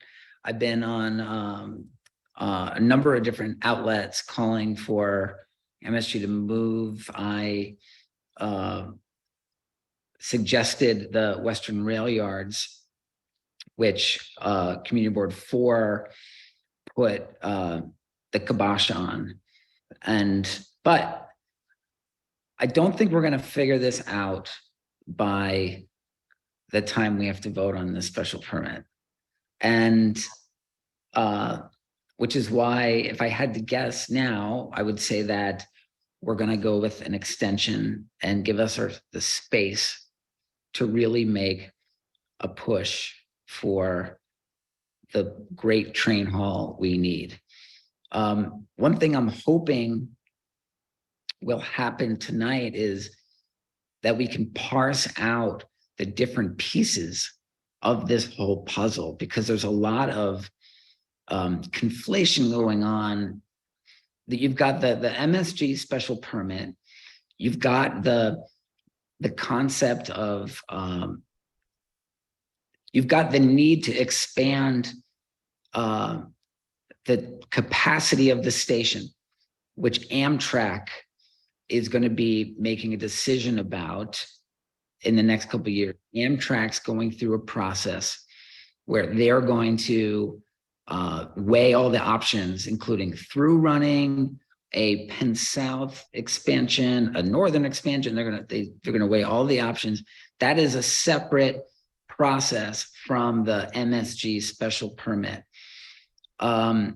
I've been on a number of different outlets calling for MSG to move. I suggested the Western Rail Yards, which Community Board 4 put the kibosh on. But I don't think we're going to figure this out by the time we have to vote on this special permit. And which is why, if I had to guess now, I would say that we're going to go with an extension and give us the space to really make a push for the great train hall we need. One thing I'm hoping will happen tonight is that we can parse out the different pieces of this whole puzzle, because there's a lot of conflation going on. That you've got the MSG special permit, you've got the concept of you've got the need to expand the capacity of the station, which Amtrak is going to be making a decision about in the next couple of years. Amtrak's going through a process where they're going to weigh all the options, including through running, a Penn South expansion, a northern expansion. They're going to weigh all the options. That is a separate process from the MSG special permit. And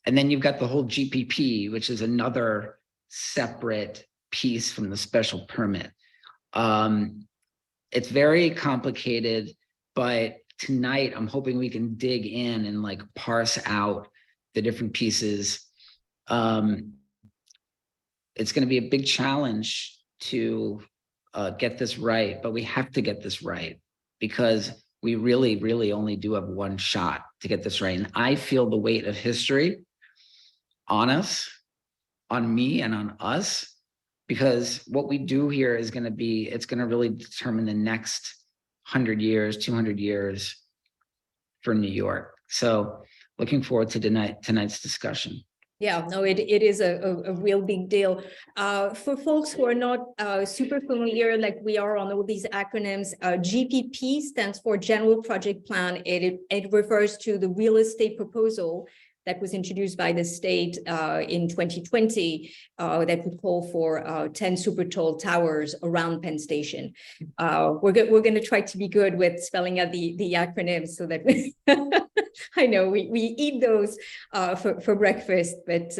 then you've got the whole GPP, which is another separate piece from the special permit. It's very complicated, but tonight I'm hoping we can dig in and like parse out the different pieces. It's going to be a big challenge to get this right, but we have to get this right because we really, really only do have one shot to get this right. And I feel the weight of history on us, on me and on us, because what we do here is going to be, it's going to really determine the next 100 years, 200 years for New York. So looking forward to tonight's discussion. Yeah, no, it is a real big deal. For folks who are not super familiar, like we are on all these acronyms, GPP stands for General Project Plan. It refers to the real estate proposal that was introduced by the state in 2020 that would call for 10 super tall towers around Penn Station. We're going to try to be good with spelling out the acronyms so that we I know we eat those for breakfast, but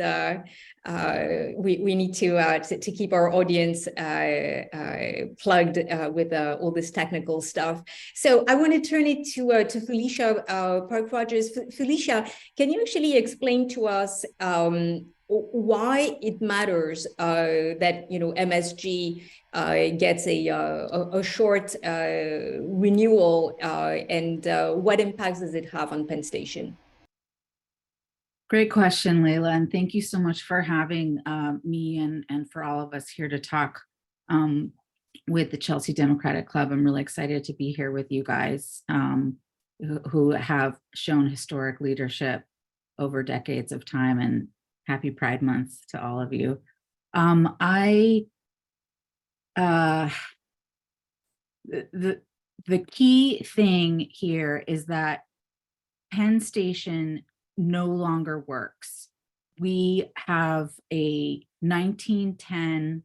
we need to keep our audience plugged with all this technical stuff. So I want to turn it to Felicia Park-Rogers. Felicia, can you actually explain to us why it matters that MSG gets a short renewal and what impacts does it have on Penn Station? Great question, Leila, and thank you so much for having me and for all of us here to talk with the Chelsea Democratic Club. I'm really excited to be here with you guys who have shown historic leadership over decades of time, and happy Pride Month to all of you. The key thing here is that Penn Station no longer works. We have a 1910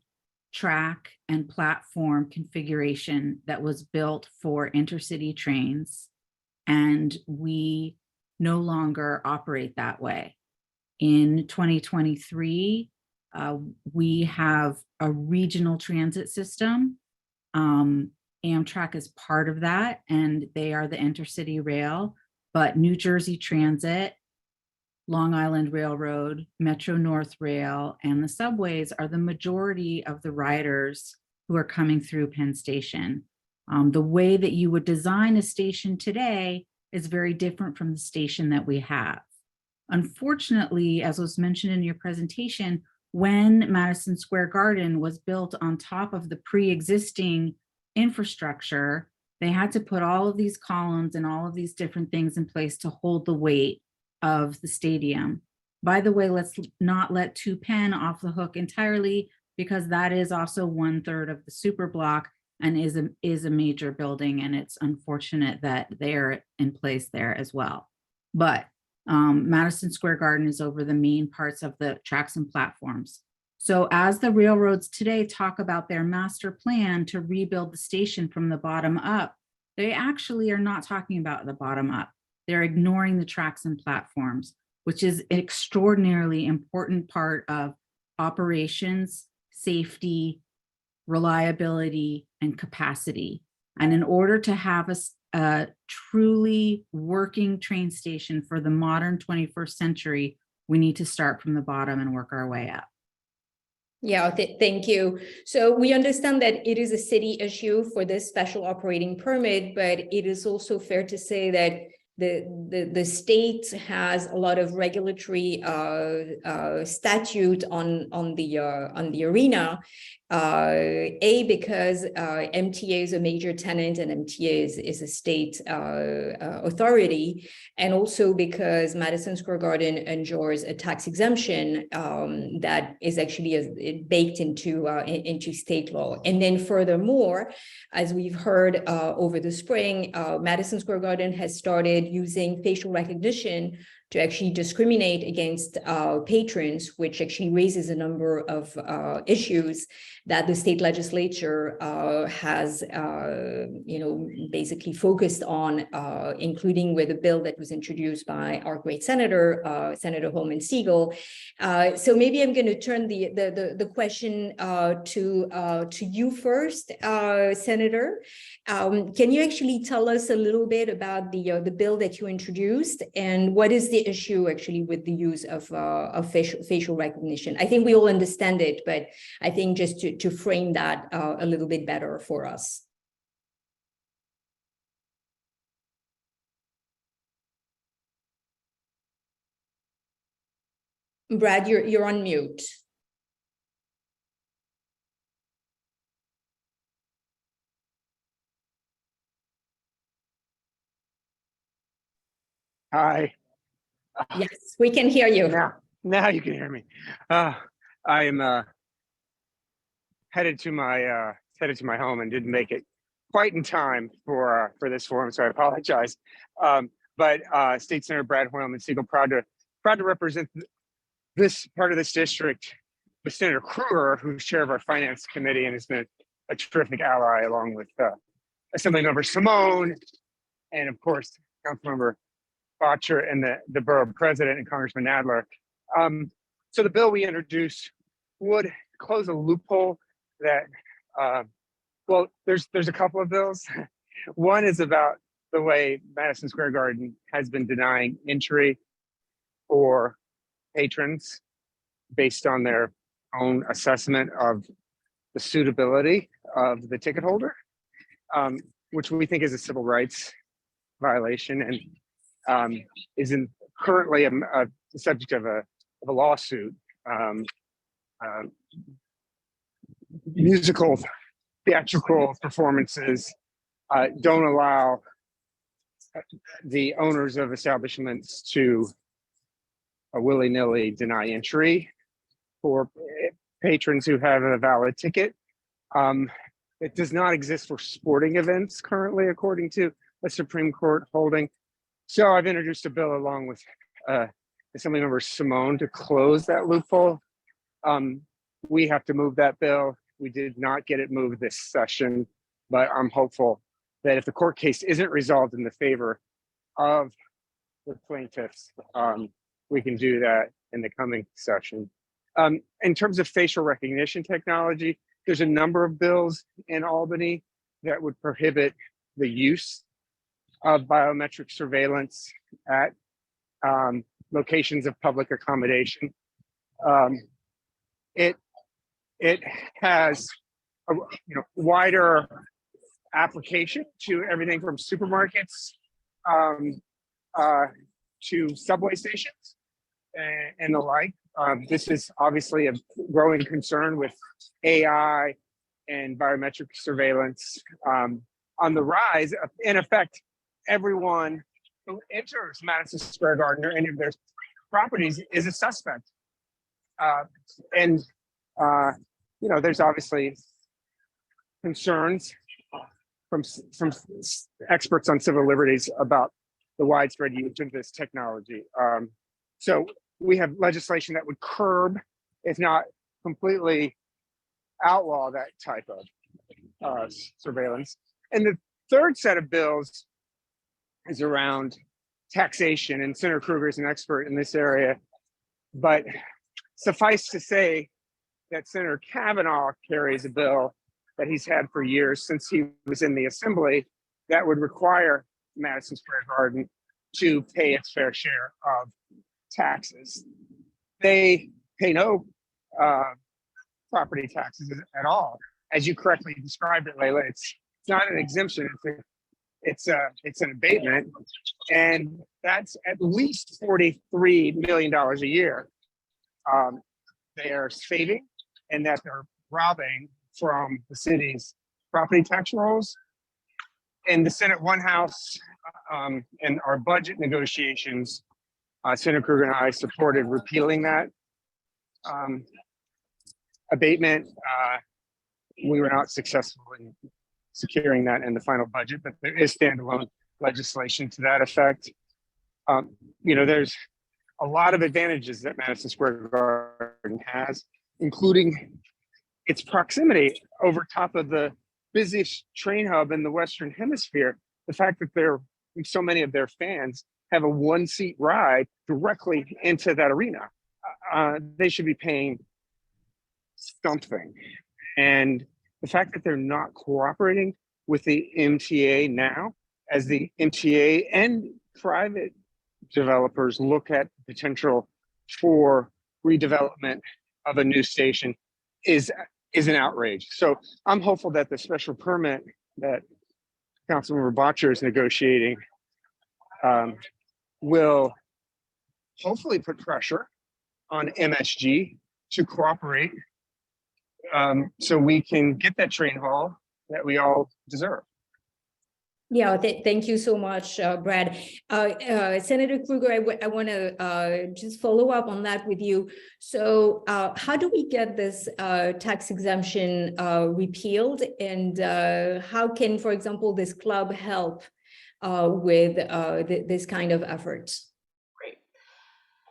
track and platform configuration that was built for intercity trains, and we no longer operate that way. In 2023, we have a regional transit system. Amtrak is part of that, and they are the intercity rail, but New Jersey Transit, Long Island Railroad, Metro North Rail, and the subways are the majority of the riders who are coming through Penn Station. The way that you would design a station today is very different from the station that we have. Unfortunately, as was mentioned in your presentation, when Madison Square Garden was built on top of the pre-existing infrastructure, they had to put all of these columns and all of these different things in place to hold the weight of the stadium. By the way, let's not let 2 Penn off the hook entirely, because that is also 1/3 of the super block and is a major building, and it's unfortunate that they're in place there as well. But Madison Square Garden is over the main parts of the tracks and platforms. So as the railroads today talk about their master plan to rebuild the station from the bottom up, they actually are not talking about the bottom up. They're ignoring the tracks and platforms, which is an extraordinarily important part of operations, safety, reliability, and capacity. And in order to have a truly working train station for the modern 21st century, we need to start from the bottom and work our way up. Yeah, thank you. So we understand that it is a city issue for this special operating permit, but it is also fair to say that the state has a lot of regulatory statute on the arena. Because MTA is a major tenant and MTA is a state authority, and also because Madison Square Garden enjoys a tax exemption that is actually baked into state law. And then furthermore, as we've heard over the spring, Madison Square Garden has started using facial recognition to actually discriminate against patrons, which actually raises a number of issues that the state legislature has, basically focused on, including with a bill that was introduced by our great senator, Senator Hoylman-Sigal. So maybe I'm going to turn the question to you first, Senator. Can you actually tell us a little bit about the bill that you introduced, and what is the the issue actually with the use of facial recognition. I think we all understand it, but I think just to frame that a little bit better for us. Brad, you're on mute. Hi. Yes, we can hear you. Now you can hear me. I am headed to my home and didn't make it quite in time for this forum, so I apologize. But State Senator Brad Hoylman-Sigal, proud to represent this part of this district with Senator Krueger, who's chair of our finance committee and has been a terrific ally, along with Assemblymember Simone, and of course Councilmember Bottcher and the borough president and Congressman Nadler. So the bill we introduced would close a loophole that, well, there's a couple of bills. One is about the way Madison Square Garden has been denying entry for patrons based on their own assessment of the suitability of the ticket holder, which we think is a civil rights violation and is currently a subject of a lawsuit. Musical theatrical performances don't allow the owners of establishments to willy-nilly deny entry for patrons who have a valid ticket. It does not exist for sporting events currently, according to a Supreme Court holding. So I've introduced a bill along with Assemblymember Simone to close that loophole. We have to move that bill. We did not get it moved this session, but I'm hopeful that if the court case isn't resolved in the favor of the plaintiffs, we can do that in the coming session. In terms of facial recognition technology, there's a number of bills in Albany that would prohibit the use of biometric surveillance at locations of public accommodation. It has a wider application to everything from supermarkets to subway stations and the like. This is obviously a growing concern with AI and biometric surveillance on the rise. In effect, everyone who enters Madison Square Garden or any of their properties is a suspect. There's obviously concerns from experts on civil liberties about the widespread use of this technology. So we have legislation that would curb, if not completely outlaw, that type of surveillance. And the third set of bills is around taxation, and Senator Krueger is an expert in this area. But suffice to say that Senator Kavanaugh carries a bill that he's had for years since he was in the assembly that would require Madison Square Garden to pay its fair share of taxes. They pay no property taxes at all. As you correctly described it, Layla, it's not an exemption, it's an abatement, and that's at least $43 million a year. They are saving, and that they're robbing from the city's property tax rolls. In the Senate One House, in our budget negotiations, Senator Krueger and I supported repealing that abatement. We were not successful in securing that in the final budget, but there is standalone legislation to that effect. There's a lot of advantages that Madison Square Garden has, including its proximity over top of the busiest train hub in the Western Hemisphere. The fact that so many of their fans have a one-seat ride directly into that arena. They should be paying something. And the fact that they're not cooperating with the MTA now, as the MTA and private developers look at potential for redevelopment of a new station is an outrage. So I'm hopeful that the special permit that Councilmember Bottcher is negotiating will hopefully put pressure on MSG to cooperate so we can get that train haul that we all deserve. Yeah, thank you so much, Brad. Senator Krueger, I want to just follow up on that with you. So how do we get this tax exemption repealed? And how can, for example, this club help with this kind of efforts? Great.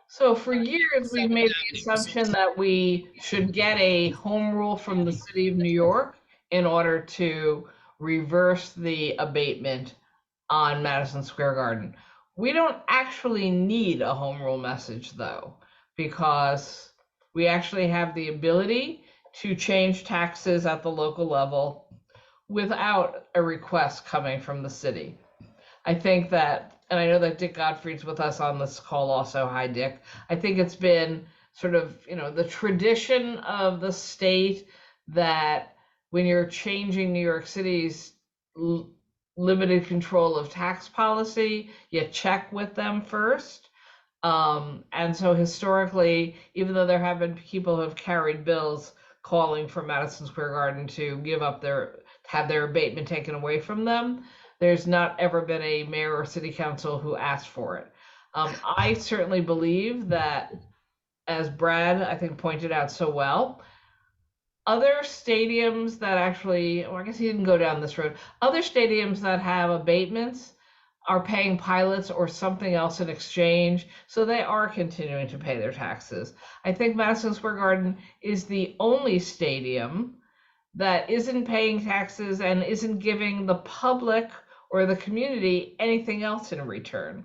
So for years, we've made the assumption that we should get a home rule from the city of New York in order to reverse the abatement on Madison Square Garden. We don't actually need a home rule message though, because we actually have the ability to change taxes at the local level without a request coming from the city. I think that, and I know that Dick Godfrey's with us on this call also. Hi, Dick. I think it's been sort of, the tradition of the state that when you're changing New York City's limited control of tax policy, you check with them first. And so historically, even though there have been people who have carried bills calling for Madison Square Garden to have their abatement taken away from them, there's not ever been a mayor or city council who asked for it. I certainly believe that, as Brad, I think, pointed out so well, other stadiums that actually, or I guess he didn't go down this road, other stadiums that have abatements are paying pilots or something else in exchange, so they are continuing to pay their taxes. I think Madison Square Garden is the only stadium that isn't paying taxes and isn't giving the public or the community anything else in return.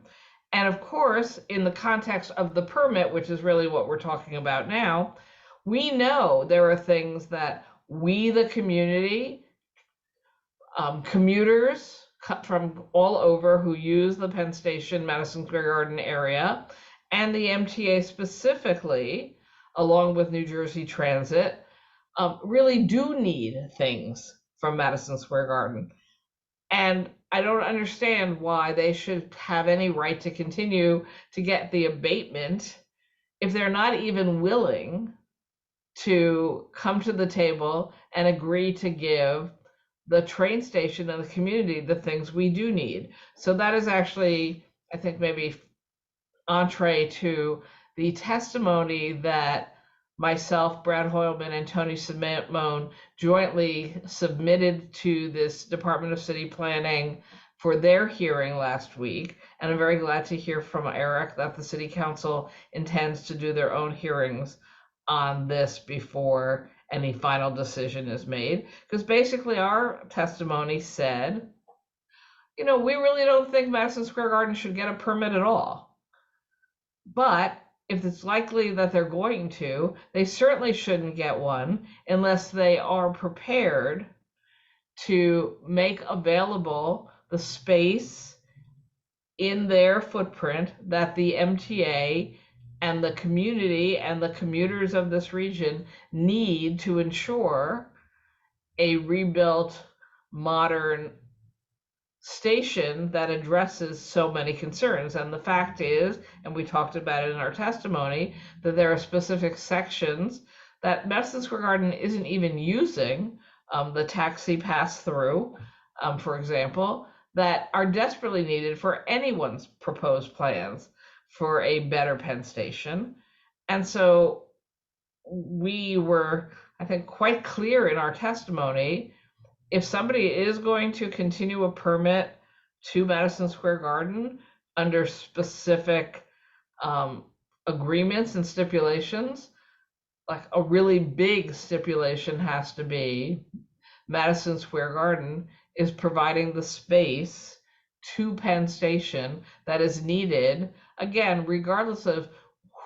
And of course, in the context of the permit, which is really what we're talking about now, we know there are things that we, the community, commuters from all over who use the Penn Station, Madison Square Garden area, and the MTA specifically, along with New Jersey Transit, really do need things from Madison Square Garden. And I don't understand why they should have any right to continue to get the abatement if they're not even willing to come to the table and agree to give the train station and the community the things we do need. So that is actually, I think, maybe entree to the testimony that myself, Brad Hoylman, and Tony Simone jointly submitted to this Department of City Planning for their hearing last week. And I'm very glad to hear from Erik that the City Council intends to do their own hearings on this before any final decision is made. Because basically our testimony said, we really don't think Madison Square Garden should get a permit at all. But if it's likely that they're going to, they certainly shouldn't get one unless they are prepared to make available the space in their footprint that the MTA and the community and the commuters of this region need to ensure a rebuilt, modern station that addresses so many concerns. And the fact is, and we talked about it in our testimony, that there are specific sections that Madison Square Garden isn't even using, the taxi pass-through, for example, that are desperately needed for anyone's proposed plans for a better Penn Station. And so we were, I think, quite clear in our testimony. If somebody is going to continue a permit to Madison Square Garden under specific agreements and stipulations, like a really big stipulation has to be Madison Square Garden is providing the space to Penn Station that is needed, again, regardless of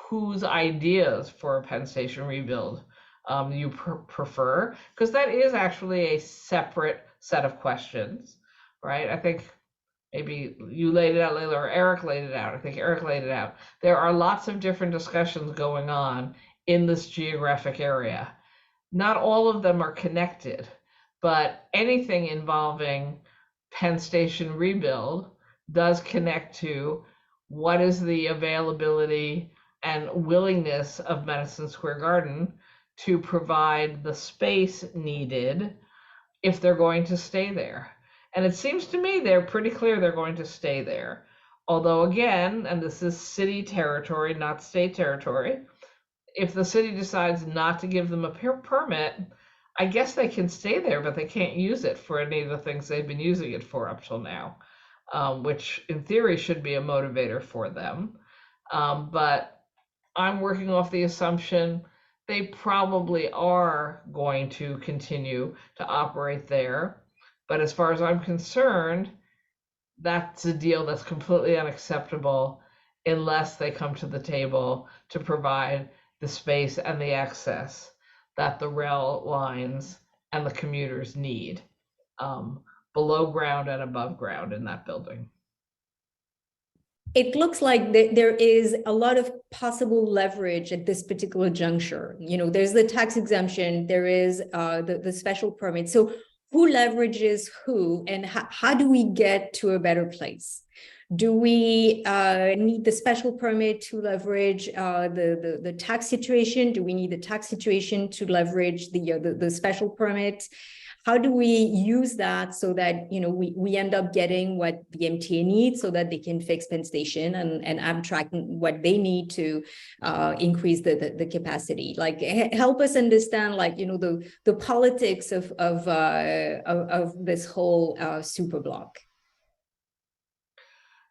whose ideas for a Penn Station rebuild you prefer, because that is actually a separate set of questions, right? I think maybe you laid it out, Layla, or Erik laid it out. I think Erik laid it out. There are lots of different discussions going on in this geographic area. Not all of them are connected, but anything involving Penn Station rebuild does connect to what is the availability and willingness of Madison Square Garden to provide the space needed if they're going to stay there. And it seems to me they're pretty clear they're going to stay there. Although again, and this is city territory, not state territory, if the city decides not to give them a permit, I guess they can stay there, but they can't use it for any of the things they've been using it for up till now, which in theory should be a motivator for them. But I'm working off the assumption they probably are going to continue to operate there. But as far as I'm concerned, that's a deal that's completely unacceptable unless they come to the table to provide the space and the access that the rail lines and the commuters need, below ground and above ground in that building. It looks like there is a lot of possible leverage at this particular juncture. You know, there's the tax exemption, there is the special permit. So who leverages who, and how do we get to a better place? Do we need the special permit to leverage the tax situation? Do we need the tax situation to leverage the special permit? How do we use that so that, you know, we end up getting what the MTA needs so that they can fix Penn Station and Amtrak what they need to increase the capacity? Like, help us understand, like, you know, the politics of this whole super block.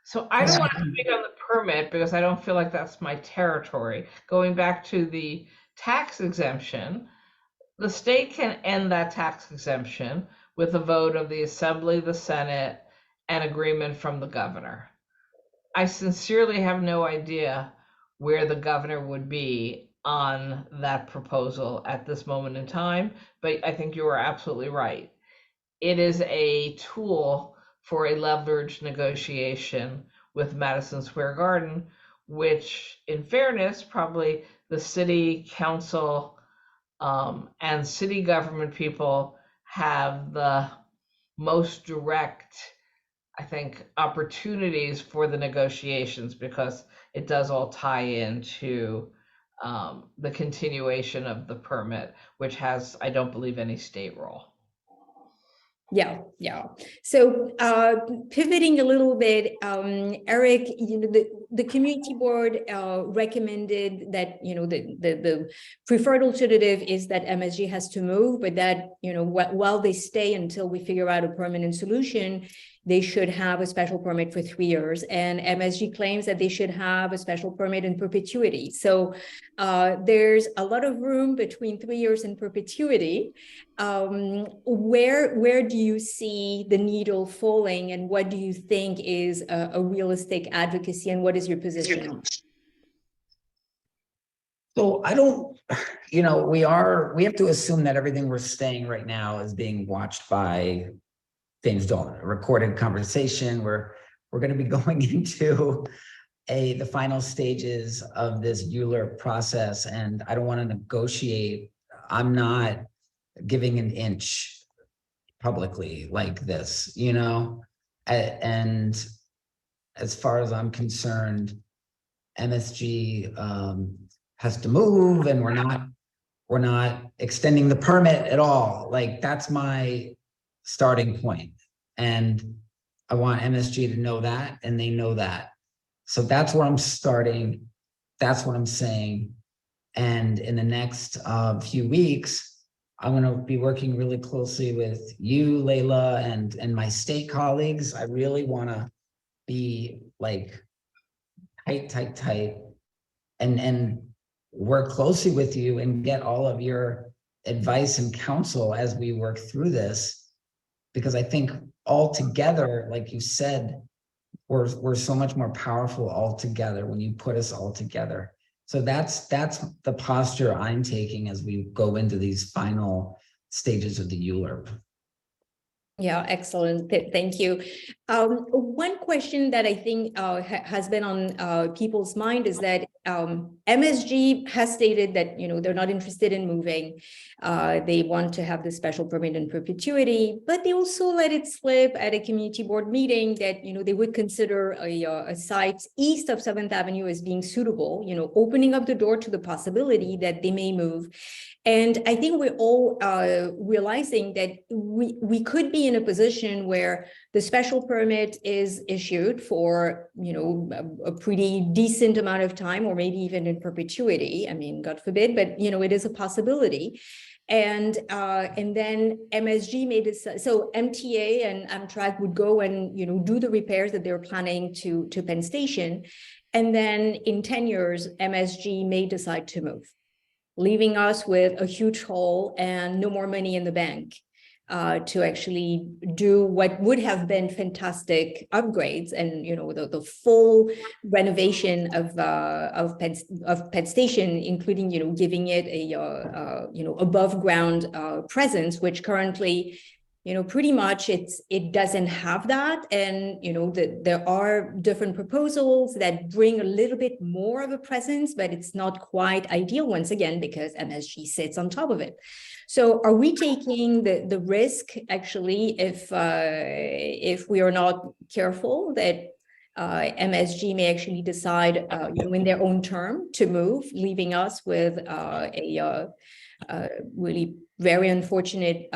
So I don't want to speak on the permit because I don't feel like that's my territory. Going back to the tax exemption, the state can end that tax exemption with a vote of the Assembly, the Senate, and agreement from the governor. I sincerely have no idea where the governor would be on that proposal at this moment in time, but I think you are absolutely right. It is a tool for a leveraged negotiation with Madison Square Garden, which in fairness, probably the city council and city government people have the most direct, I think, opportunities for the negotiations because it does all tie into the continuation of the permit, which has, I don't believe, any state role. Yeah. So pivoting a little bit, Erik, you know, the community board recommended that, you know, the preferred alternative is that MSG has to move, but that, you know, while they stay until we figure out a permanent solution, they should have a special permit for 3 years. And MSG claims that they should have a special permit in perpetuity. So there's a lot of room between 3 years and perpetuity. Where do you see the needle falling, and what do you think is a realistic advocacy, and what is your position? So I don't, you know, we have to assume that everything we're saying right now is being watched by James Dolan, a recorded conversation. We're going to be going into the final stages of this ULURP process, and I don't want to negotiate. I'm not giving an inch publicly like this, you know, and as far as I'm concerned, MSG has to move, and we're not extending the permit at all. Like, that's my starting point, and I want MSG to know that, and they know that. So that's where I'm starting. That's what I'm saying. And in the next few weeks, I'm going to be working really closely with you, Layla, and my state colleagues. I really want to be like tight, and work closely with you and get all of your advice and counsel as we work through this, because I think all together, like you said, we're so much more powerful all together when you put us all together. So that's the posture I'm taking as we go into these final stages of the ULURP. Yeah, excellent. Thank you. One question that I think has been on people's mind is that MSG has stated that, you know, they're not interested in moving. They want to have the special permit in perpetuity, but they also let it slip at a community board meeting that, you know, they would consider a site east of 7th Avenue as being suitable, you know, opening up the door to the possibility that they may move. And I think we're all realizing that we could be in a position where the special permit is issued for, you know, a pretty decent amount of time, or maybe even in perpetuity. I mean, God forbid, but, you know, it is a possibility. And then MSG made it so MTA and Amtrak would go and, you know, do the repairs that they're planning to Penn Station. And then in 10 years, MSG may decide to move, leaving us with a huge hole and no more money in the bank to actually do what would have been fantastic upgrades and, you know, the full renovation of Penn Station, including, you know, giving it a you know, above ground presence, which currently, you know, pretty much it doesn't have that. And, you know, there are different proposals that bring a little bit more of a presence, but it's not quite ideal, once again, because MSG sits on top of it. So are we taking the risk, actually, if we are not careful, that MSG may actually decide, you know, in their own term to move, leaving us with a really very unfortunate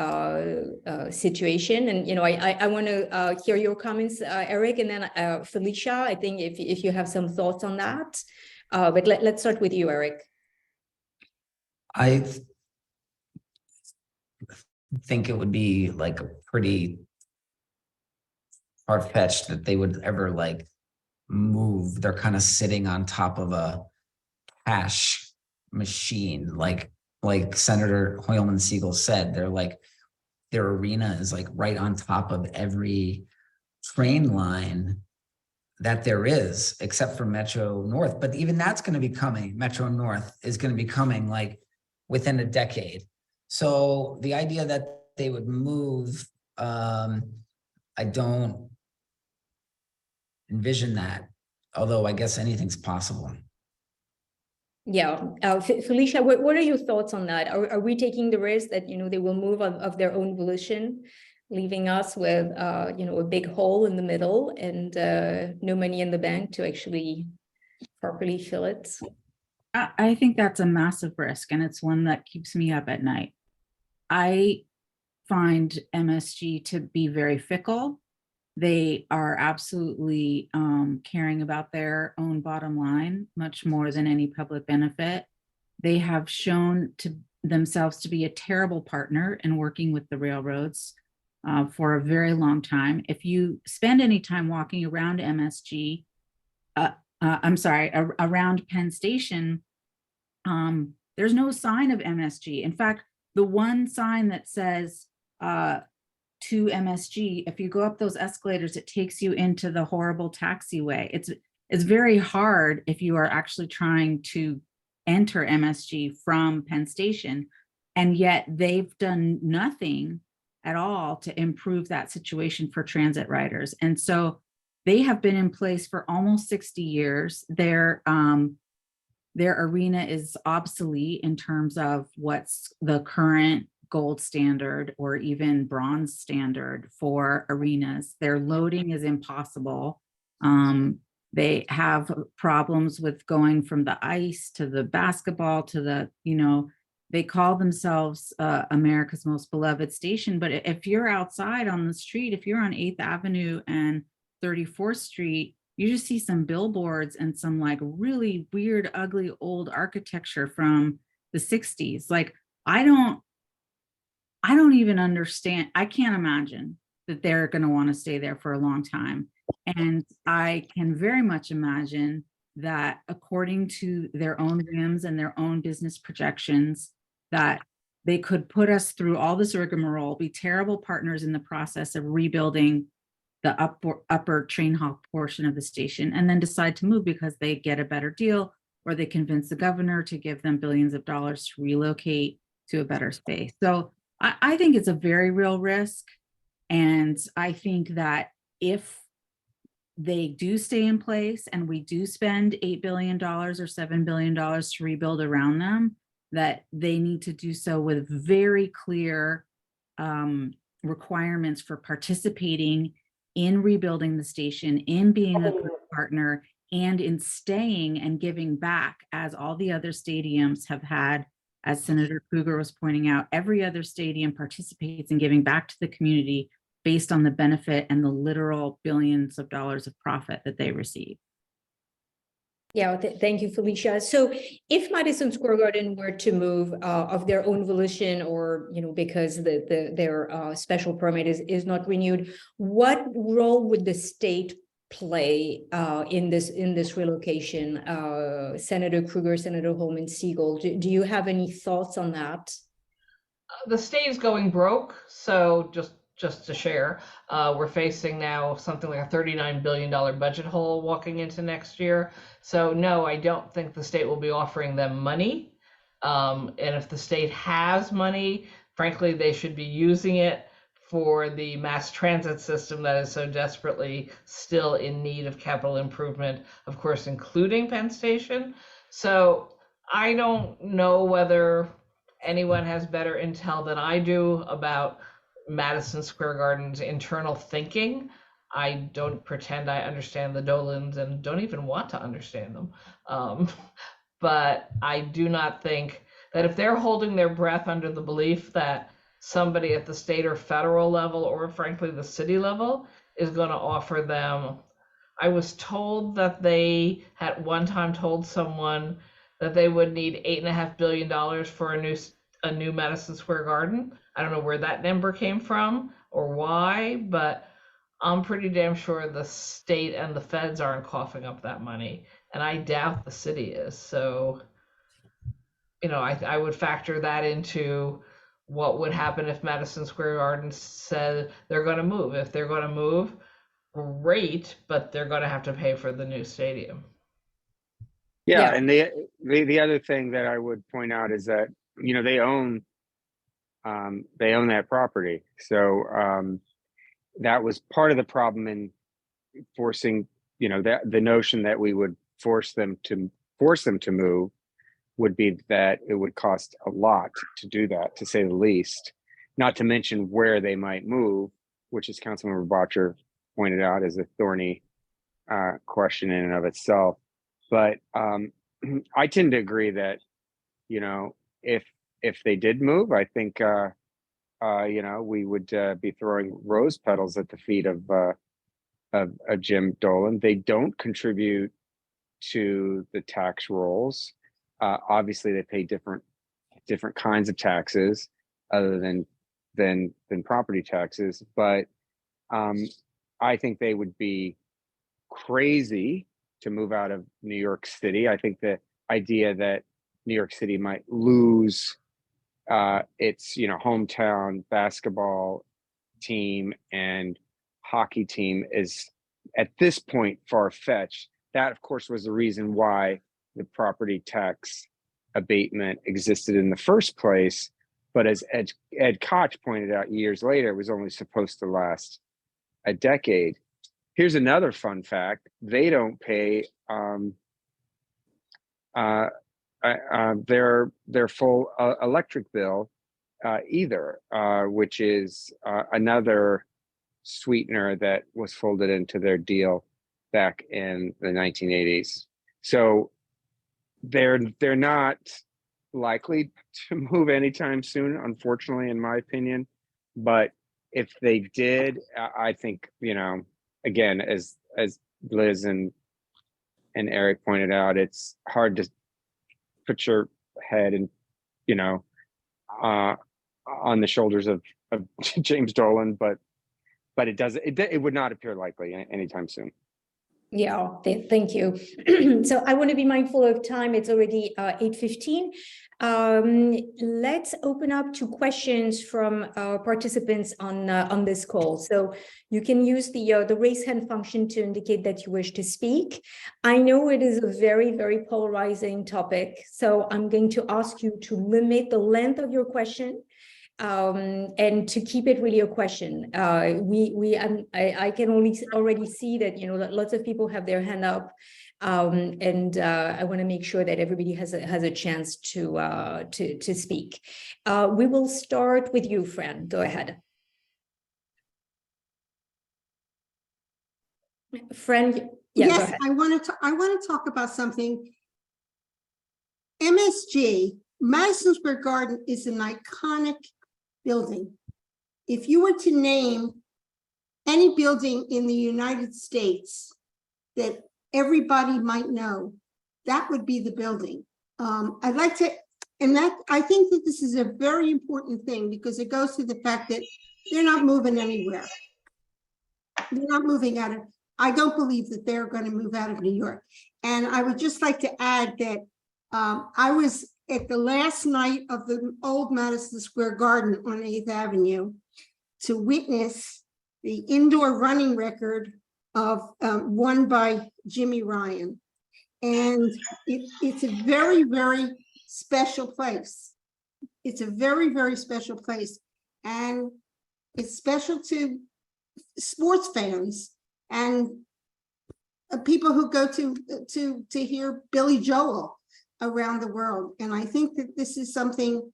situation? And, you know, I want to hear your comments, Erik, and then Felicia, I think if you have some thoughts on that. But let's start with you, Erik. I think it would be like a pretty far-fetched that they would ever like move. They're kind of sitting on top of a cash machine, like Senator Hoylman-Sigal said. They're like, their arena is like right on top of every train line that there is, except for Metro North. But even that's going to be coming. Metro North is going to be coming like within a decade. So the idea that they would move, I don't envision that, although I guess anything's possible. Yeah, Felicia, what are your thoughts on that? Are we taking the risk that, you know, they will move of their own volition, leaving us with, you know, a big hole in the middle and no money in the bank to actually properly fill it? I think that's a massive risk, and it's one that keeps me up at night. I find MSG to be very fickle. They are absolutely caring about their own bottom line much more than any public benefit. They have shown to themselves to be a terrible partner in working with the railroads for a very long time. If you spend any time walking around MSG, around Penn Station, there's no sign of MSG. In fact, the one sign that says to MSG, if you go up those escalators, it takes you into the horrible taxiway. It's very hard if you are actually trying to enter MSG from Penn Station, and yet they've done nothing at all to improve that situation for transit riders. And so they have been in place for almost 60 years. Their arena is obsolete in terms of what's the current gold standard or even bronze standard for arenas. Their loading is impossible. They have problems with going from the ice to the basketball to the, you know, they call themselves America's most beloved station. But if you're outside on the street, if you're on 8th Avenue and 34th Street, you just see some billboards and some like really weird, ugly old architecture from the 60s. Like, I don't even understand. I can't imagine that they're going to want to stay there for a long time. And I can very much imagine that according to their own whims and their own business projections, that they could put us through all this rigmarole, be terrible partners in the process of rebuilding the upper train hall portion of the station, and then decide to move because they get a better deal, or they convince the governor to give them billions of dollars to relocate to a better space. So I think it's a very real risk. And I think that if they do stay in place and we do spend $8 billion or $7 billion to rebuild around them, that they need to do so with very clear requirements for participating in rebuilding the station, in being a good partner, and in staying and giving back, as all the other stadiums have had. As Senator Krueger was pointing out, every other stadium participates in giving back to the community based on the benefit and the literal billions of dollars of profit that they receive. Yeah, thank you, Felicia. So if Madison Square Garden were to move of their own volition, or because their special permit is not renewed, what role would the state play in this relocation? Senator Krueger, Senator Hoylman-Sigal, do you have any thoughts on that? The state is going broke, so just to share, we're facing now something like a $39 billion budget hole walking into next year. So no, I don't think the state will be offering them money. And if the state has money, frankly, they should be using it for the mass transit system that is so desperately still in need of capital improvement, of course, including Penn Station. So I don't know whether anyone has better intel than I do about Madison Square Garden's internal thinking. I don't pretend I understand the Dolans and don't even want to understand them. But I do not think that if they're holding their breath under the belief that somebody at the state or federal level, or frankly the city level, is going to offer them. I was told that they at one time told someone that they would need $8.5 billion for a new Madison Square Garden. I don't know where that number came from or why, but I'm pretty damn sure the state and the feds aren't coughing up that money, and I doubt the city is. So, I would factor that into what would happen if Madison Square Garden said they're going to move. If they're going to move, great, but they're going to have to pay for the new stadium. Yeah, and the other thing that I would point out is that they own that property, so that was part of the problem in forcing that the notion that we would force them to move would be that it would cost a lot to do that, to say the least, not to mention where they might move, which, as Councilmember Bottcher pointed out, is a thorny question in and of itself. But I tend to agree that if they did move, I think we would be throwing rose petals at the feet of Jim Dolan. They don't contribute to the tax rolls. Obviously, they pay different kinds of taxes other than property taxes. But I think they would be crazy to move out of New York City. I think the idea that New York City might lose its hometown basketball team and hockey team is at this point far-fetched. That, of course, was the reason why the property tax abatement existed in the first place. But as Ed Koch pointed out years later, it was only supposed to last a decade. Here's another fun fact. They don't pay their full electric bill either, which is another sweetener that was folded into their deal back in the 1980s. So they're not likely to move anytime soon, unfortunately, in my opinion. But if they did, I think, again, as Liz and Erik pointed out, it's hard to put your head and on the shoulders of James Dolan, but it would not appear likely anytime soon. Yeah, thank you. So I want to be mindful of time. It's already 8:15. Let's open up to questions from participants on this call. So you can use the raise hand function to indicate that you wish to speak. I know it is a very, very polarizing topic, so I'm going to ask you to limit the length of your question And to keep it really a question, I can already see that, you know, that lots of people have their hand up. And I want to make sure that everybody has a chance to speak. We will start with you, Fran. Go ahead. Fran, yeah, go Yes, ahead. I want to talk about something. MSG, Madison Square Garden, is an iconic building. If you were to name any building in the United States that everybody might know, that would be the building. I'd like to, and that, I think that this is a very important thing because it goes to the fact that they're not moving anywhere. They're not moving out of, I don't believe that they're going to move out of New York. And I would just like to add that I was at the last night of the old Madison Square Garden on 8th Avenue to witness the indoor running record of won by Jimmy Ryan. And it's a very, very special place. It's a very, very special place. And it's special to sports fans and people who go to hear Billy Joel around the world. And I think that this is something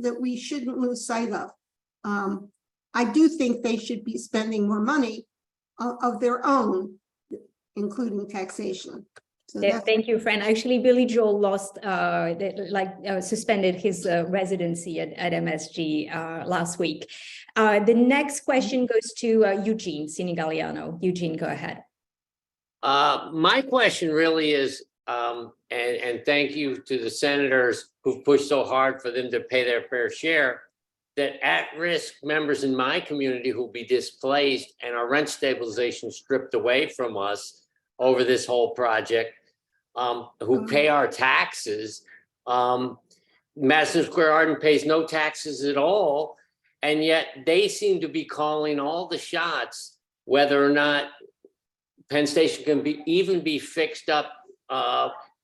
that we shouldn't lose sight of. I do think they should be spending more money of their own, including taxation. So Thank you, Fran. Actually, Billy Joel lost, suspended his residency at MSG last week. The next question goes to Eugene Sinigaliano. Eugene, go ahead. My question really is, and thank you to the senators who've pushed so hard for them to pay their fair share, that at-risk members in my community who'll be displaced and our rent stabilization stripped away from us over this whole project, who pay our taxes. Madison Square Garden pays no taxes at all, and yet they seem to be calling all the shots, whether or not Penn Station can even be fixed up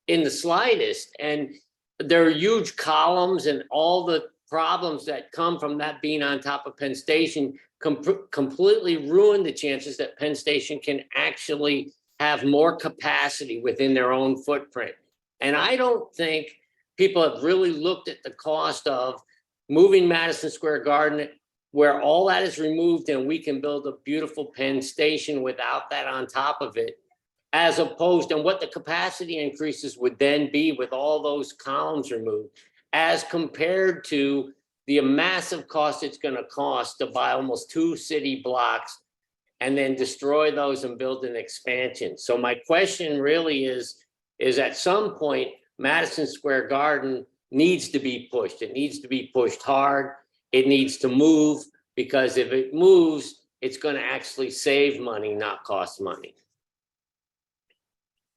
in the slightest. And there are huge columns and all the problems that come from that being on top of Penn Station completely ruin the chances that Penn Station can actually have more capacity within their own footprint. And I don't think people have really looked at the cost of moving Madison Square Garden, where all that is removed and we can build a beautiful Penn Station without that on top of it, as opposed to what the capacity increases would then be with all those columns removed, as compared to the massive cost it's going to cost to buy almost 2 city blocks and then destroy those and build an expansion. So my question really is at some point, Madison Square Garden needs to be pushed. It needs to be pushed hard. It needs to move, because if it moves, it's going to actually save money, not cost money.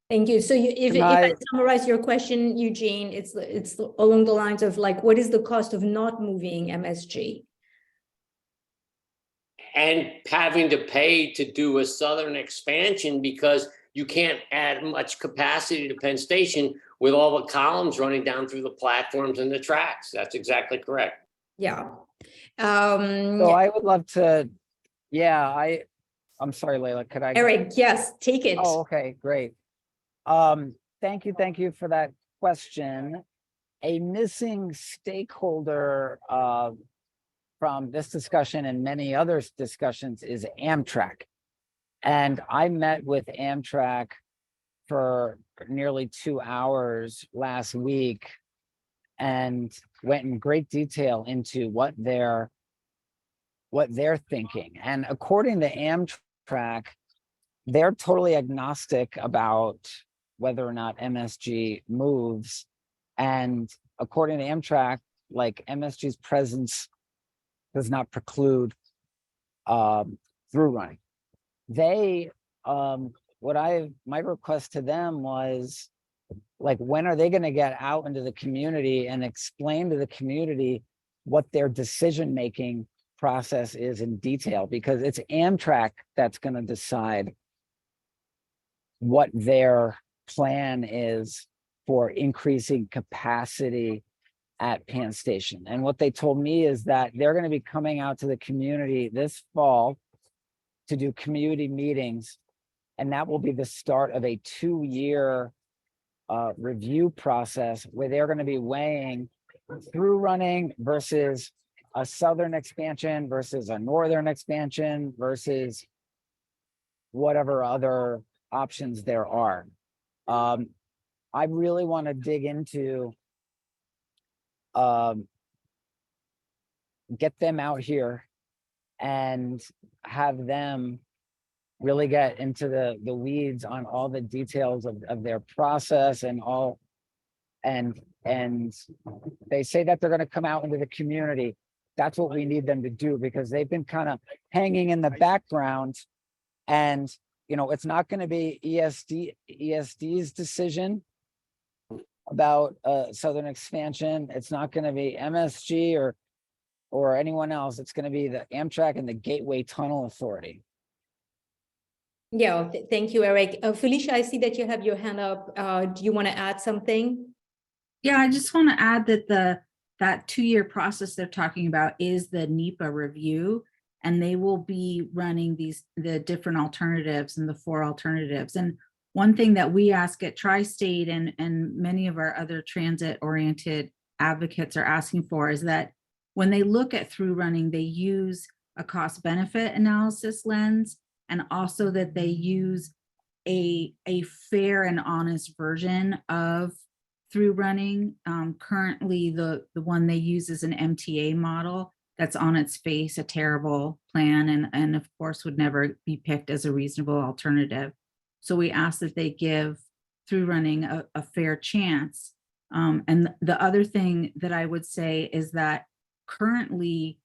Thank you. So if I summarize your question, Eugene, it's along the lines of like, what is the cost of not moving MSG? And having to pay to do a southern expansion because you can't add much capacity to Penn Station with all the columns running down through the platforms and the tracks. That's exactly correct. Yeah. So I would love to, I'm sorry, Leila, could I? Erik, yes, take it. Oh, okay, great. Thank you for that question. A missing stakeholder from this discussion and many other discussions is Amtrak. And I met with Amtrak for nearly 2 hours last week and went in great detail into what they're thinking. And according to Amtrak, they're totally agnostic about whether or not MSG moves. And according to Amtrak, like MSG's presence does not preclude through running. They, my request to them was, like, when are they going to get out into the community and explain to the community what their decision-making process is in detail? Because it's Amtrak that's going to decide what their plan is for increasing capacity at Penn Station. And what they told me is that they're going to be coming out to the community this fall to do community meetings. And that will be the start of a 2-year review process where they're going to be weighing through running versus a southern expansion versus a northern expansion versus whatever other options there are. I really want to dig into get them out here and have them really get into the weeds on all the details of their process and all. And they say that they're going to come out into the community. That's what we need them to do, because they've been kind of hanging in the background. And, you know, it's not going to be ESD's decision about southern expansion. It's not going to be MSG or anyone else. It's going to be the Amtrak and the Gateway Tunnel Authority. Yeah, thank you, Erik. Felicia, I see that you have your hand up. Do you want to add something? Yeah, I just want to add that that 2-year process they're talking about is the NYCHA review, and they will be running the different alternatives and the 4 alternatives. And one thing that we ask at Tri-State and many of our other transit-oriented advocates are asking for is that when they look at through running, they use a cost-benefit analysis lens, and also that they use a fair and honest version of through running. Currently, the one they use is an MTA model that's on its face a terrible plan, and of course would never be picked as a reasonable alternative. So we ask that they give through running a fair chance. And the other thing that I would say is that currently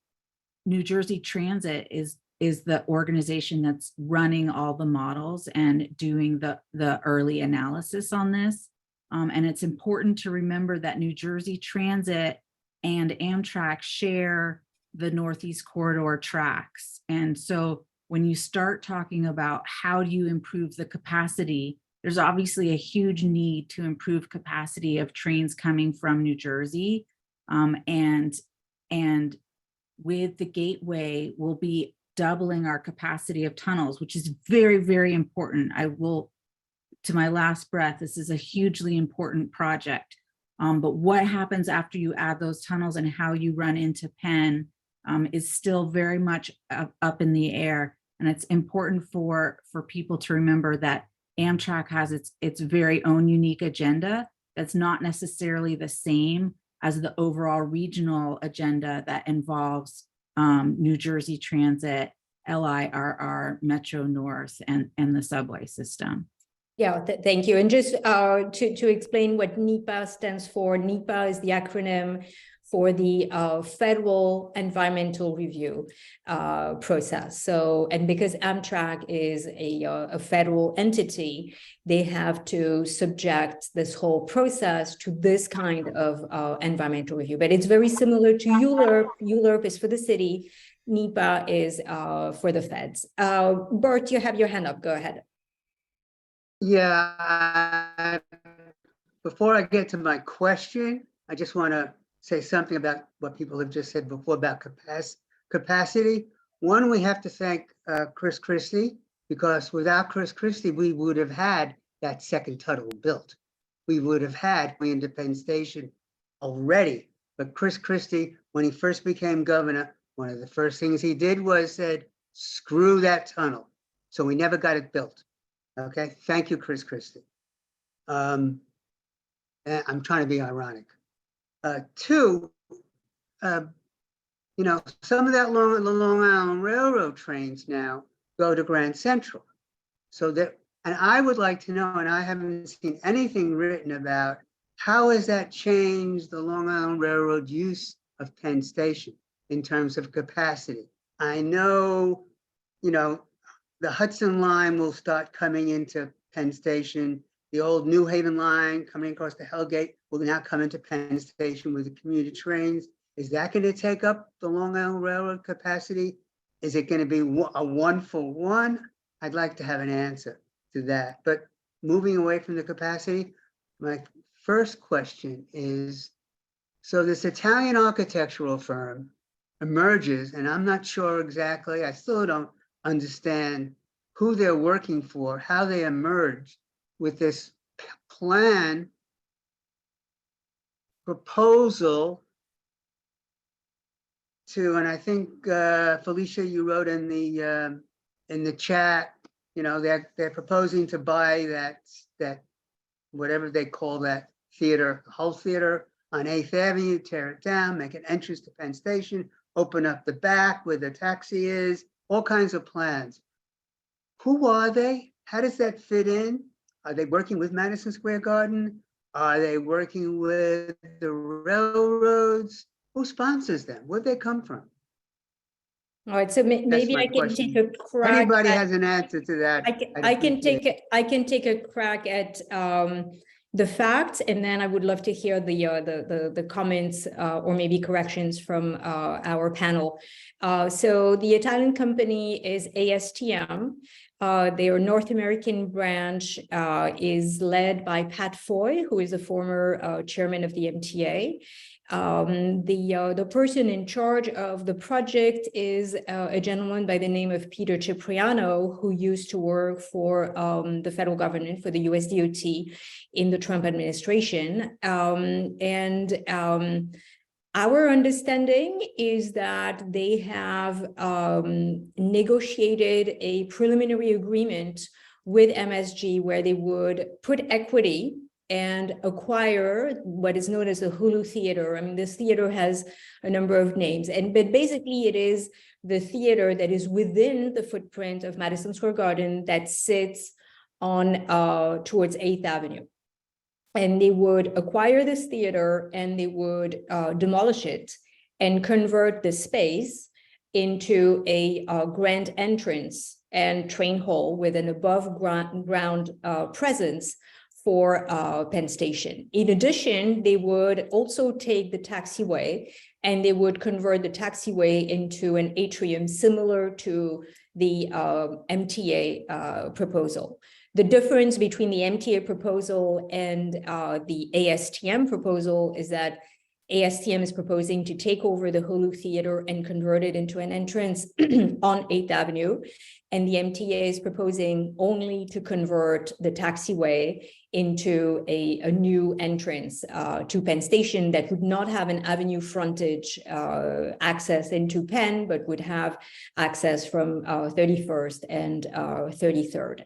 New Jersey Transit is the organization that's running all the models and doing the early analysis on this. And it's important to remember that New Jersey Transit and Amtrak share the Northeast Corridor tracks. And so when you start talking about how do you improve the capacity, there's obviously a huge need to improve capacity of trains coming from New Jersey. And with the Gateway, we'll be doubling our capacity of tunnels, which is very, very important. I will, to my last breath, this is a hugely important project. But what happens after you add those tunnels and how you run into Penn is still very much up in the air. And it's important for people to remember that Amtrak has its very own unique agenda that's not necessarily the same as the overall regional agenda that involves New Jersey Transit, LIRR, Metro North, and the subway system. Yeah, thank you. And just to explain what NEPA stands for, NEPA is the acronym for the Federal Environmental Review process. So, and because Amtrak is a federal entity, they have to subject this whole process to this kind of environmental review. But it's very similar to ULURP. ULURP is for the city. NEPA is for the feds. Bert, you have your hand up. Go ahead. Yeah, before I get to my question, I just want to say something about what people have just said before about capacity. One, we have to thank Chris Christie, because without Chris Christie, we would have had that second tunnel built. We would have had Independence Station already. But Chris Christie, when he first became governor, one of the first things he did was said, screw that tunnel. So we never got it built. Okay, thank you, Chris Christie. I'm trying to be ironic. 2, you know, some of that Long Island Railroad trains now go to Grand Central. So that, and I would like to know, and I haven't seen anything written about, how has that changed the Long Island Railroad use of Penn Station in terms of capacity? I know, you know, the Hudson line will start coming into Penn Station. The old New Haven line coming across the Hellgate will now come into Penn Station with the commuter trains. Is that going to take up the Long Island Railroad capacity? Is it going to be a 1-for-1? I'd like to have an answer to that. But moving away from the capacity, my first question is, So this Italian architectural firm emerges, and I'm not sure exactly, I still don't understand who they're working for, how they emerged with this plan proposal to, and I think Felicia, you wrote in the chat, you know, they're proposing to buy that whatever they call that theater, the whole theater on 8th Avenue, tear it down, make an entrance to Penn Station, open up the back where the taxi is, all kinds of plans. Who are they? How does that fit in? Are they working with Madison Square Garden? Are they working with the railroads? Who sponsors them? Where'd they come from? All right, so maybe my I can question. take a crack. Anybody at- has an answer to that? I can take a crack at the facts, and then I would love to hear the comments or maybe corrections from our panel. So the Italian company is ASTM. Their North American branch is led by Pat Foy, who is a former chairman of the MTA. The person in charge of the project is a gentleman by the name of Peter Cipriano, who used to work for the federal government, for the US DOT in the Trump administration. Our understanding is that they have negotiated a preliminary agreement with MSG where they would put equity and acquire what is known as the Hulu Theater. I mean, this theater has a number of names, but basically it is the theater that is within the footprint of Madison Square Garden that sits on towards 8th Avenue. And they would acquire this theater and they would demolish it and convert the space into a grand entrance and train hall with an above ground presence for Penn Station. In addition, they would also take the taxiway and they would convert the taxiway into an atrium similar to the MTA proposal. The difference between the MTA proposal and the ASTM proposal is that ASTM is proposing to take over the Hulu Theater and convert it into an entrance on 8th Avenue. And the MTA is proposing only to convert the taxiway into a new entrance to Penn Station that would not have an avenue frontage access into Penn, but would have access from 31st and 33rd.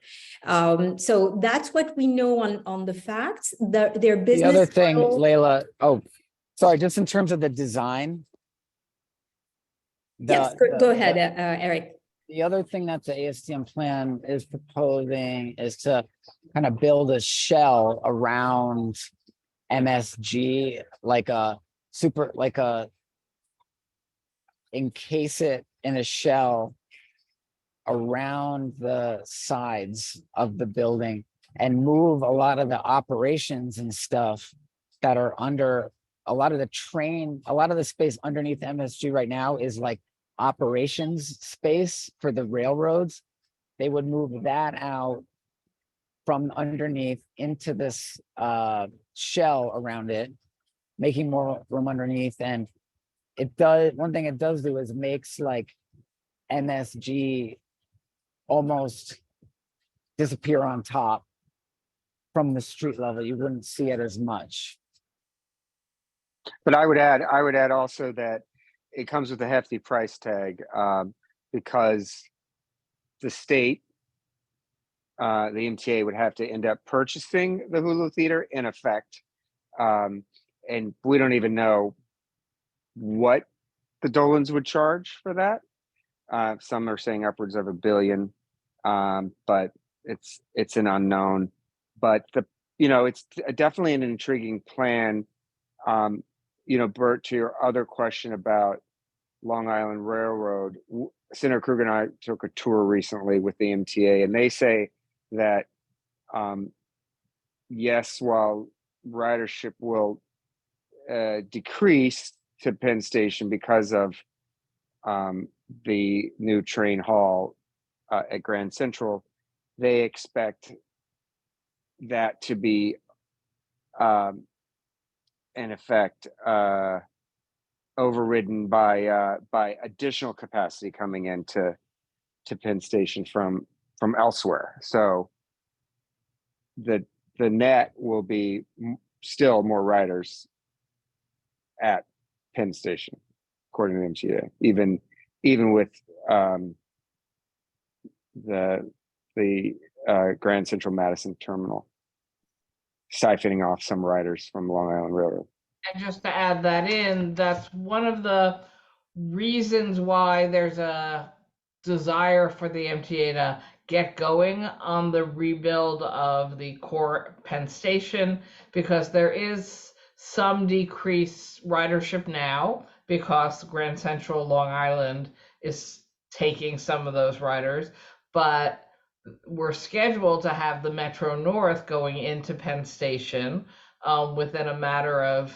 So that's what we know on the facts. Their business. The other thing, model- Layla, oh, sorry, just in terms of the design. Yes, go ahead, Erik. The other thing that the ASTM plan is proposing is to kind of build a shell around MSG, encase it in a shell around the sides of the building and move a lot of the operations and stuff that are under a lot of the space underneath MSG right now is like operations space for the railroads. They would move that out from underneath into this shell around it, making more room underneath. And one thing it does do is makes like MSG almost disappear on top from the street level. You wouldn't see it as much. But I would add also that it comes with a hefty price tag because the state, the MTA would have to end up purchasing the Hulu Theater in effect. And we don't even know what the Dolans would charge for that. Some are saying upwards of $1 billion, but it's an unknown. But it's definitely an intriguing plan. Bert, to your other question about Long Island Railroad, Senator Krueger and I took a tour recently with the MTA, and they say that yes, while ridership will decrease to Penn Station because of the new train hall at Grand Central, they expect that to be in effect, overridden by additional capacity coming into Penn Station from elsewhere. So the net will be still more riders at Penn Station, according to MTA, even with the Grand Central Madison terminal siphoning off some riders from Long Island Railroad. And just to add that in, that's one of the reasons why there's a desire for the MTA to get going on the rebuild of the core Penn Station, because there is some decreased ridership now because Grand Central Long Island is taking some of those riders, but we're scheduled to have the Metro North going into Penn Station within a matter of,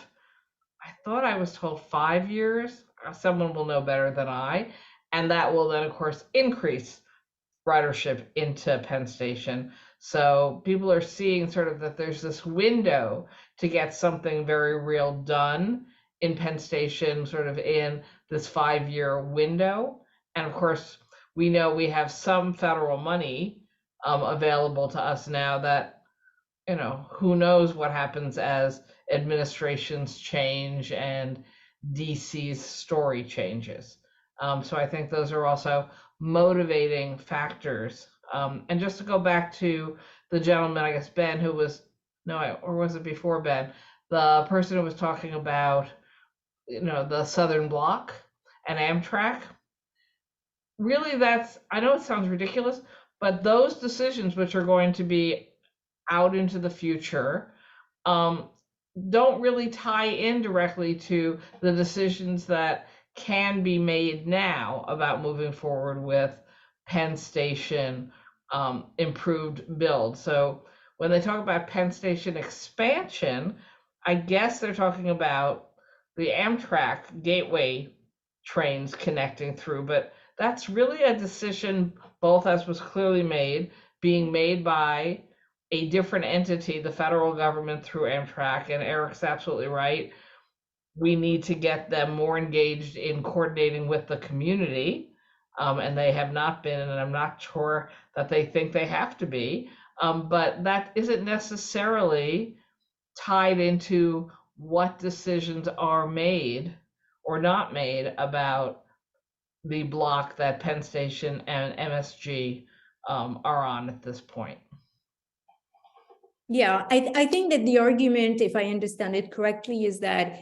I thought I was told 5 years. Someone will know better than I. And that will then, of course, increase ridership into Penn Station. So people are seeing sort of that there's this window to get something very real done in Penn Station, sort of in this 5-year window. And of course, we know we have some federal money available to us now that, you know, who knows what happens as administrations change and DC's story changes. So I think those are also motivating factors. And just to go back to the gentleman, I guess Ben, who was, or was it before Ben? The person who was talking about, you know, the Southern Bloc and Amtrak. Really, that's, I know it sounds ridiculous, but those decisions, which are going to be out into the future, don't really tie in directly to the decisions that can be made now about moving forward with Penn Station improved build. So when they talk about Penn Station expansion, I guess they're talking about the Amtrak gateway trains connecting through, but that's really a decision, both as was clearly made, being made by a different entity, the federal government through Amtrak. And Eric's absolutely right. We need to get them more engaged in coordinating with the community. And they have not been, and I'm not sure that they think they have to be. But that isn't necessarily tied into what decisions are made or not made about the block that Penn Station and MSG are on at this point. Yeah, I think that the argument, if I understand it correctly, is that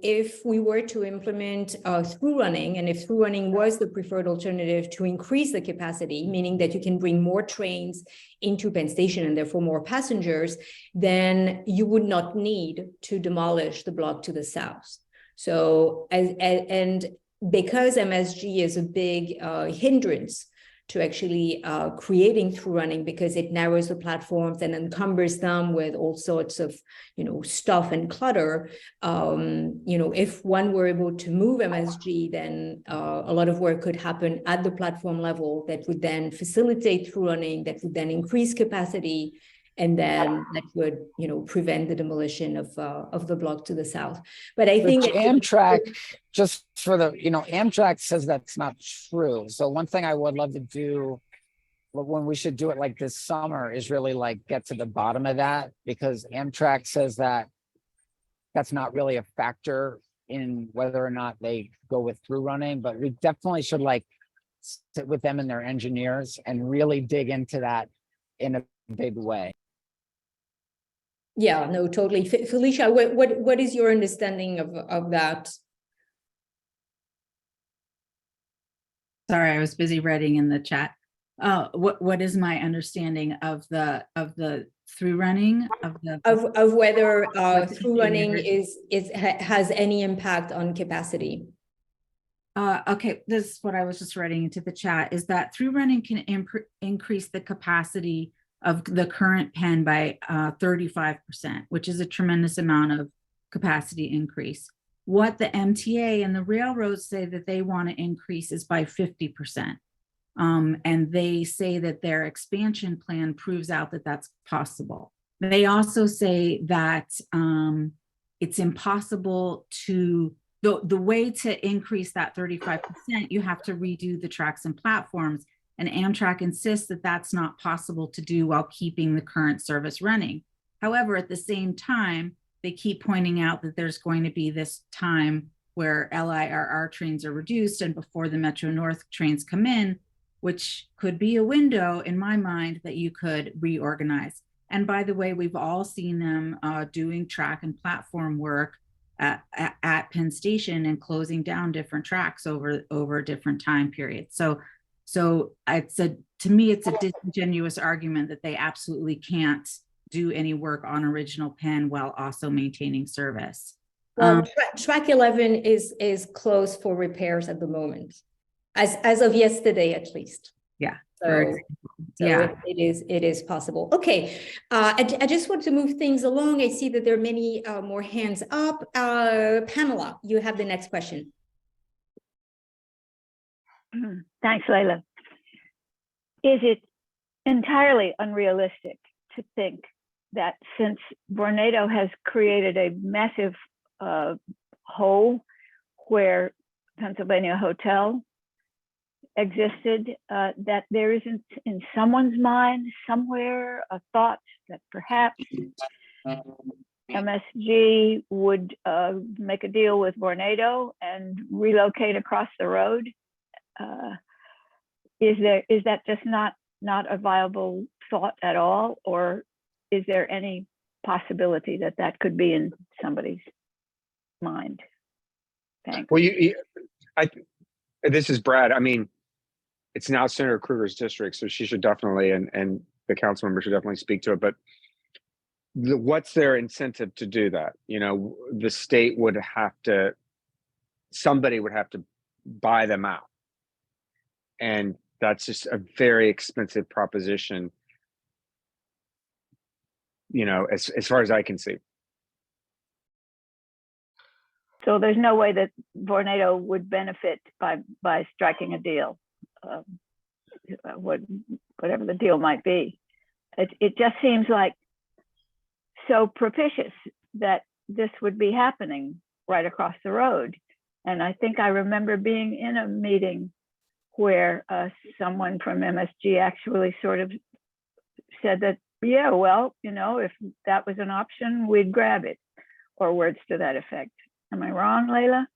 if we were to implement through running, and if through running was the preferred alternative to increase the capacity, meaning that you can bring more trains into Penn Station and therefore more passengers, then you would not need to demolish the block to the south. So, and because MSG is a big hindrance to actually creating through running, because it narrows the platforms and encumbers them with all sorts of, you know, stuff and clutter. You know, if one were able to move MSG, then a lot of work could happen at the platform level that would then facilitate through running, that would then increase capacity, and then that would, you know, prevent the demolition of the block to the south. But I think Amtrak, just for the, you know, Amtrak says that's not true. So one thing I would love to do when we should do it like this summer is really like get to the bottom of that, because Amtrak says that that's not really a factor in whether or not they go with through running, but we definitely should like sit with them and their engineers and really dig into that in a big way. Yeah, no, totally. Felicia, what is your understanding of that? Sorry, I was busy writing in the chat. What is my understanding of the through running of whether through running has any impact on capacity? Okay, this is what I was just writing into the chat, is that through running can increase the capacity of the current pen by 35%, which is a tremendous amount of capacity increase. What the MTA and the railroads say that they want to increase is by 50%. And they say that their expansion plan proves out that that's possible. They also say that it's impossible to, the way to increase that 35%, you have to redo the tracks and platforms. And Amtrak insists that that's not possible to do while keeping the current service running. However, at the same time, they keep pointing out that there's going to be this time where LIRR trains are reduced and before the Metro North trains come in, which could be a window in my mind that you could reorganize. And by the way, we've all seen them doing track and platform work at Penn Station and closing down different tracks over different time periods. So to me, it's a disingenuous argument that they absolutely can't do any work on original Penn while also maintaining service. Well, track 11 is closed for repairs at the moment, as of yesterday at least. Yeah. So it is possible. Okay, I just want to move things along. I see that there are many more hands up. Pamela, you have the next question. Thanks, Leila. Is it entirely unrealistic to think that since Vornado has created a massive hole where Pennsylvania Hotel existed, that there isn't in someone's mind somewhere a thought that perhaps MSG would make a deal with Vornado and relocate across the road? Is that just not a viable thought at all, or is there any possibility that that could be in somebody's mind? Thanks. Well, this is Brad. I mean, it's now Senator Krueger's district, so she should definitely, and the council member should definitely speak to it. But what's their incentive to do that? You know, the state would have to, somebody would have to buy them out. And that's just a very expensive proposition, you know, as far as I can see. So there's no way that Vornado would benefit by striking a deal, whatever the deal might be. It just seems like so propitious that this would be happening right across the road. And I think I remember being in a meeting where someone from MSG actually sort of said that, yeah, well, you know, if that was an option, we'd grab it, or words to that effect. Am I wrong, Leila?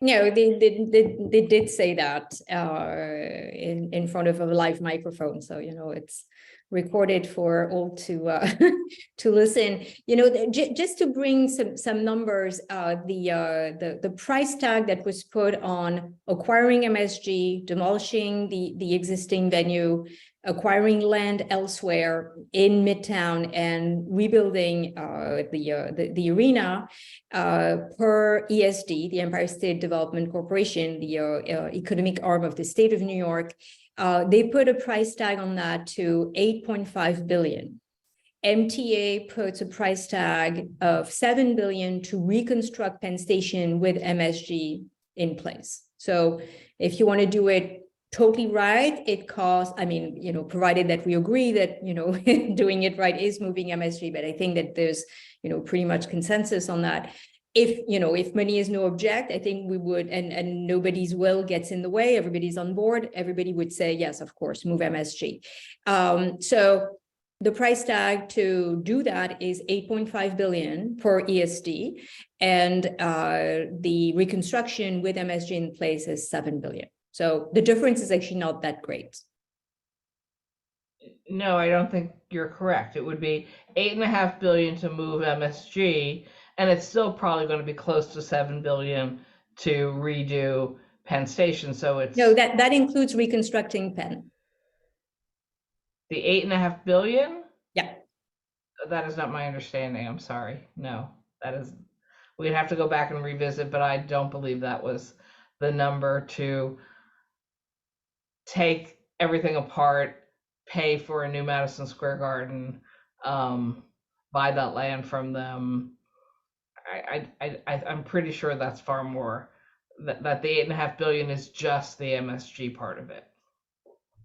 No, they did say that in front of a live microphone. So, you know, it's recorded for all to to listen. You know, just to bring some numbers, the price tag that was put on acquiring MSG, demolishing the existing venue, acquiring land elsewhere in Midtown, and rebuilding the arena per ESD, the Empire State Development Corporation, the economic arm of the state of New York. They put a price tag on that to $8.5 billion. MTA puts a price tag of $7 billion to reconstruct Penn Station with MSG in place. So if you want to do it totally right, it costs, I mean, you know, provided that we agree that, you know, doing it right is moving MSG, but I think that there's, you know, pretty much consensus on that. If, you know, if money is no object, I think we would, and nobody's will gets in the way, everybody's on board, everybody would say, yes, of course, move MSG. So the price tag to do that is $8.5 billion per ESD, and the reconstruction with MSG in place is $7 billion. So the difference is actually not that great. No, I don't think you're correct. It would be $8.5 billion to move MSG, and it's still probably going to be close to $7 billion to redo Penn Station. So it's no, that includes reconstructing Penn. The $8.5 billion? Yeah. That is not my understanding. I'm sorry. No, that is, we'd have to go back and revisit, but I don't believe that was the number to take everything apart, pay for a new Madison Square Garden, buy that land from them. I'm pretty sure that's far more. That the $8.5 billion is just the MSG part of it.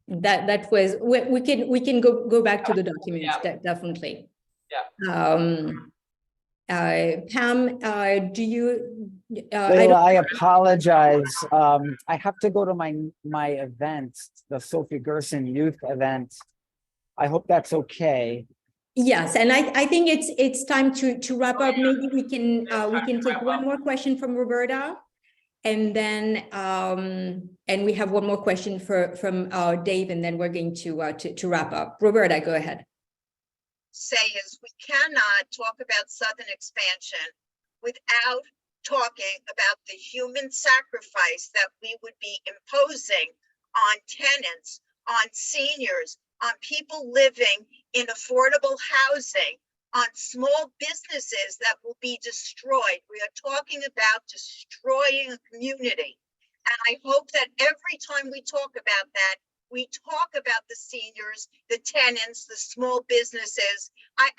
That was, we can go back to the documents. Yeah. Definitely. Yeah. Pam, do you? Leila, I apologize. I have to go to my event, the Sophie Gerson Youth event. I hope that's okay. Yes, and I think it's time to wrap up. Maybe we can take one more question from Roberta, and then and we have one more question from Dave, and then we're going to wrap up. Roberta, go ahead. Say is we cannot talk about Southern expansion without talking about the human sacrifice that we would be imposing on tenants, on seniors, on people living in affordable housing, on small businesses that will be destroyed. We are talking about destroying a community. And I hope that every time we talk about that, we talk about the seniors, the tenants, the small businesses. My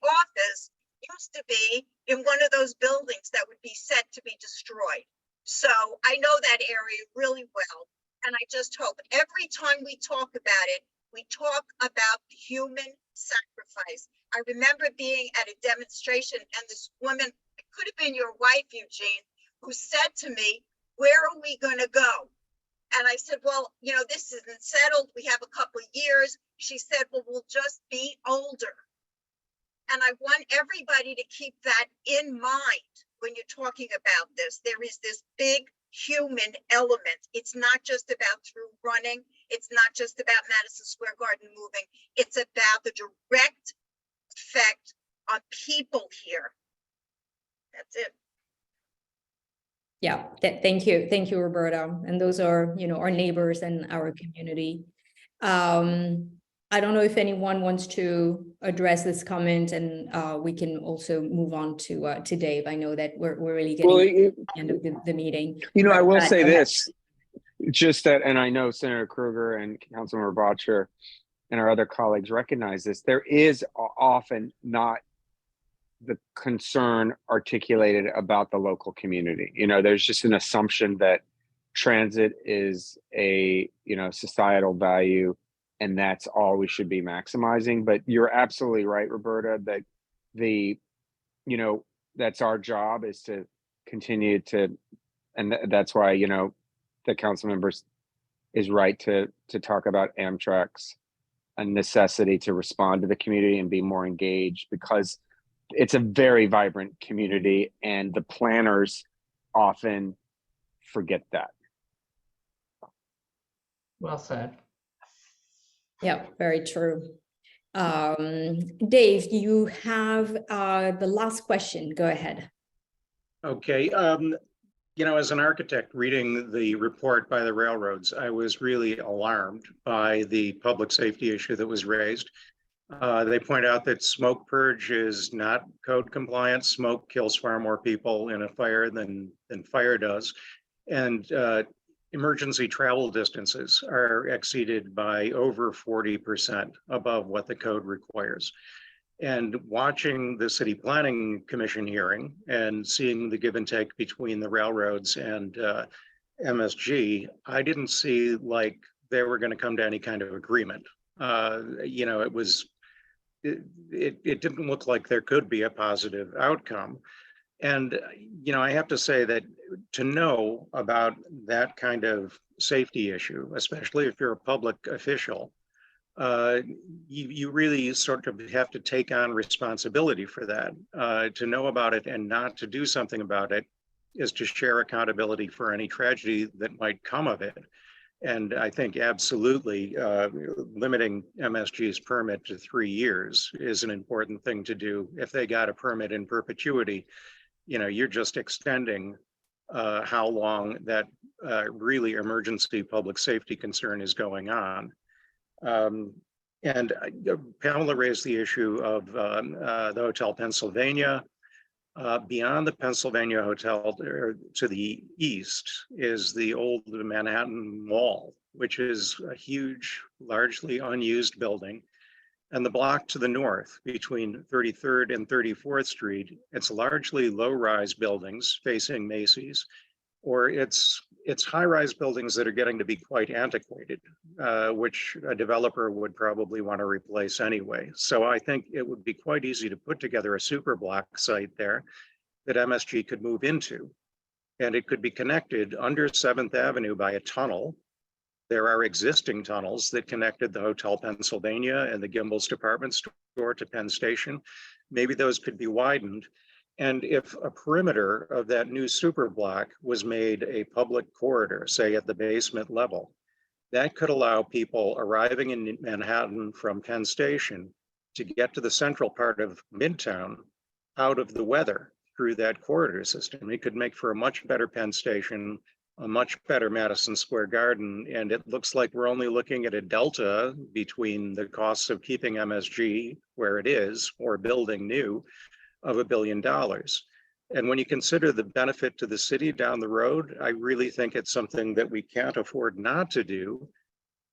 office used to be in one of those buildings that would be set to be destroyed. So I know that area really well. And I just hope every time we talk about it, we talk about the human sacrifice. I remember being at a demonstration and this woman, it could have been your wife, Eugene, who said to me, "Where are we going to go?" And I said, "Well, this isn't settled. We have a couple of years." She said, "Well, we'll just be older." And I want everybody to keep that in mind when you're talking about this. There is this big human element. It's not just about through running. It's not just about Madison Square Garden moving. It's about the direct effect on people here. That's it. Yeah, thank you, Roberta. And those are, our neighbors and our community. I don't know if anyone wants to address this comment, and we can also move on to Dave. I know that we're really getting to the end of the meeting. I will say this, just that, and I know Senator Krueger and Councilmember Bottcher and our other colleagues recognize this. There is often not the concern articulated about the local community. There's just an assumption that transit is a societal value, and that's all we should be maximizing. But you're absolutely right, Roberta, that that's our job, is to continue to, and that's why the council members is right to talk about Amtrak's a necessity to respond to the community and be more engaged, because it's a very vibrant community and the planners often forget that. Well said. Yeah, very true. Dave, you have the last question. Go ahead. Okay. As an architect reading the report by the railroads, I was really alarmed by the public safety issue that was raised. They point out that smoke purge is not code compliant. Smoke kills far more people in a fire than fire does. And emergency travel distances are exceeded by over 40% above what the code requires. And watching the City Planning Commission hearing and seeing the give and take between the railroads and MSG, I didn't see like they were going to come to any kind of agreement. It didn't look like there could be a positive outcome. And, I have to say that to know about that kind of safety issue, especially if you're a public official, you really sort of have to take on responsibility for that. To know about it and not to do something about it is to share accountability for any tragedy that might come of it. And I think absolutely limiting MSG's permit to 3 years is an important thing to do. If they got a permit in perpetuity, you're just extending how long that really emergency public safety concern is going on. And Pamela raised the issue of the Hotel Pennsylvania. Beyond the Pennsylvania Hotel to the east is the old Manhattan Mall, which is a huge, largely unused building. And the block to the north between 33rd and 34th Street, it's largely low-rise buildings facing Macy's. or it's high-rise buildings that are getting to be quite antiquated, which a developer would probably want to replace anyway. So I think it would be quite easy to put together a super block site there that MSG could move into. And it could be connected under 7th Avenue by a tunnel. There are existing tunnels that connected the Hotel Pennsylvania and the Gimbel's department store to Penn Station. Maybe those could be widened. And if a perimeter of that new super block was made a public corridor, say at the basement level, that could allow people arriving in Manhattan from Penn Station to get to the central part of Midtown out of the weather through that corridor system. It could make for a much better Penn Station, a much better Madison Square Garden, and it looks like we're only looking at a delta between the costs of keeping MSG where it is or building new of $1 billion. And when you consider the benefit to the city down the road, I really think it's something that we can't afford not to do.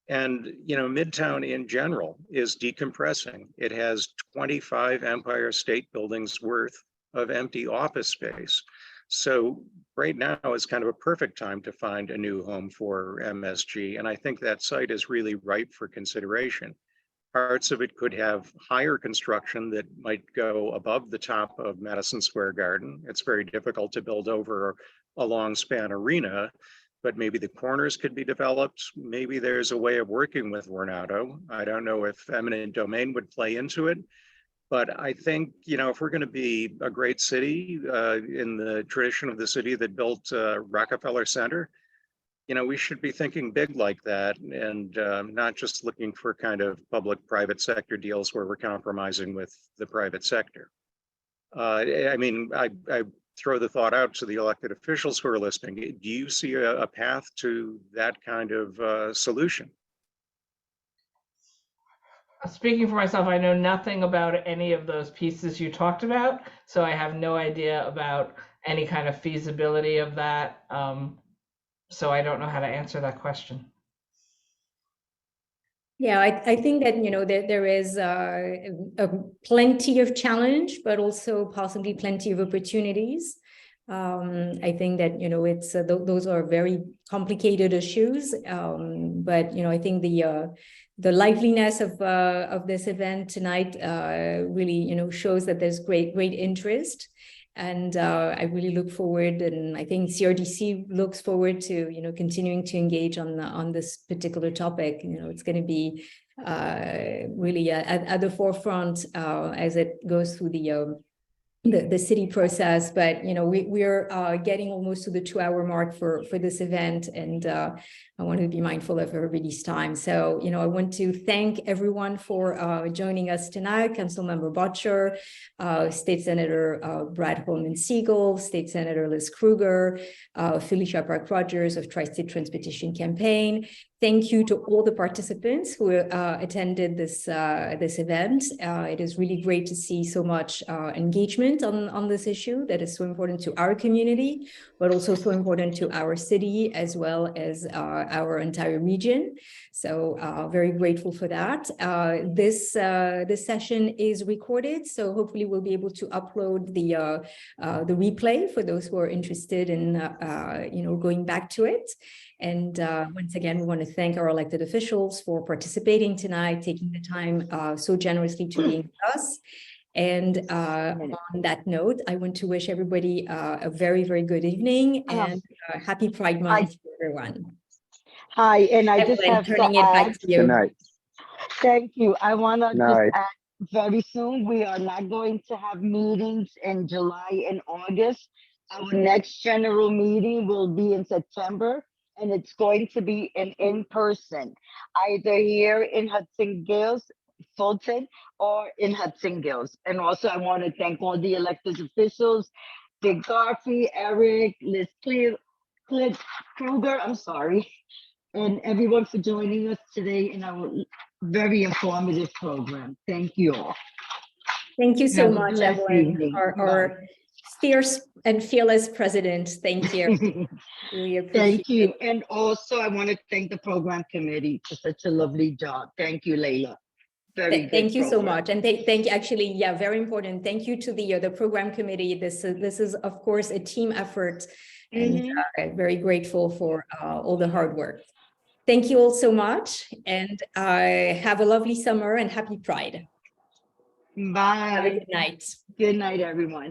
And, you know, Midtown in general is decompressing. It has 25 Empire State Buildings worth of empty office space. So right now is kind of a perfect time to find a new home for MSG. And I think that site is really ripe for consideration. Parts of it could have higher construction that might go above the top of Madison Square Garden. It's very difficult to build over a long span arena, but maybe the corners could be developed. Maybe there's a way of working with Vornado. I don't know if eminent domain would play into it, but I think, you know, if we're going to be a great city in the tradition of the city that built Rockefeller Center, you know, we should be thinking big like that and not just looking for kind of public-private sector deals where we're compromising with the private sector. I mean, I throw the thought out to the elected officials who are listening. Do you see a path to that kind of solution? Speaking for myself, I know nothing about any of those pieces you talked about, so I have no idea about any kind of feasibility of that. So I don't know how to answer that question. Yeah, I think that, you know, there is plenty of challenge, but also possibly plenty of opportunities. I think that, you know, it's those are very complicated issues, but, you know, I think the liveliness of this event tonight really, you know, shows that there's great interest. And I really look forward, and I think CRDC looks forward to, you know, continuing to engage on this particular topic. You know, it's going to be really at the forefront as it goes through the city process. But, you know, we're getting almost to the 2-hour mark for this event, and I want to be mindful of everybody's time. So, you know, I want to thank everyone for joining us tonight. Councilmember Bottcher, State Senator Brad Hoylman-Sigal, State Senator Liz Krueger, Felicia Park-Rogers of Tri-State Transportation Campaign. Thank you to all the participants who attended this event. It is really great to see so much engagement on this issue that is so important to our community, but also so important to our city as well as our entire region. So very grateful for that. This session is recorded, so hopefully we'll be able to upload the replay for those who are interested in you know, going back to it. And once again, we want to thank our elected officials for participating tonight, taking the time so generously to be with us. And on that note, I want to wish everybody a very, very good evening and happy Pride Month to everyone. Hi, and I just have turning to it add, back to you. Good night. Thank you. I want to just Night. add very soon, we are not going to have meetings in July and August. Our next general meeting will be in September, and it's going to be in person, either here in Hudson Gills, Fulton, or in Hudson Gills. And also I want to thank all the elected officials, Dick Garfey, Erik, Liz Krueger, I'm sorry, and everyone for joining us today in our very informative program. Thank you all. Thank you so Have a much, blessed Evelyn, evening. our fierce and fearless president. Thank you. Really appreciate Thank you. And also I want to thank the program committee for such a lovely job. Thank you, Leila. Very good Thank you so program. much. And thank you, actually, yeah, very important. Thank you to the program committee. This is, of course, a team effort. And very grateful for all the hard work. Thank you all so much. And have a lovely summer and happy Pride. Bye. Have a good night. Good night, everyone.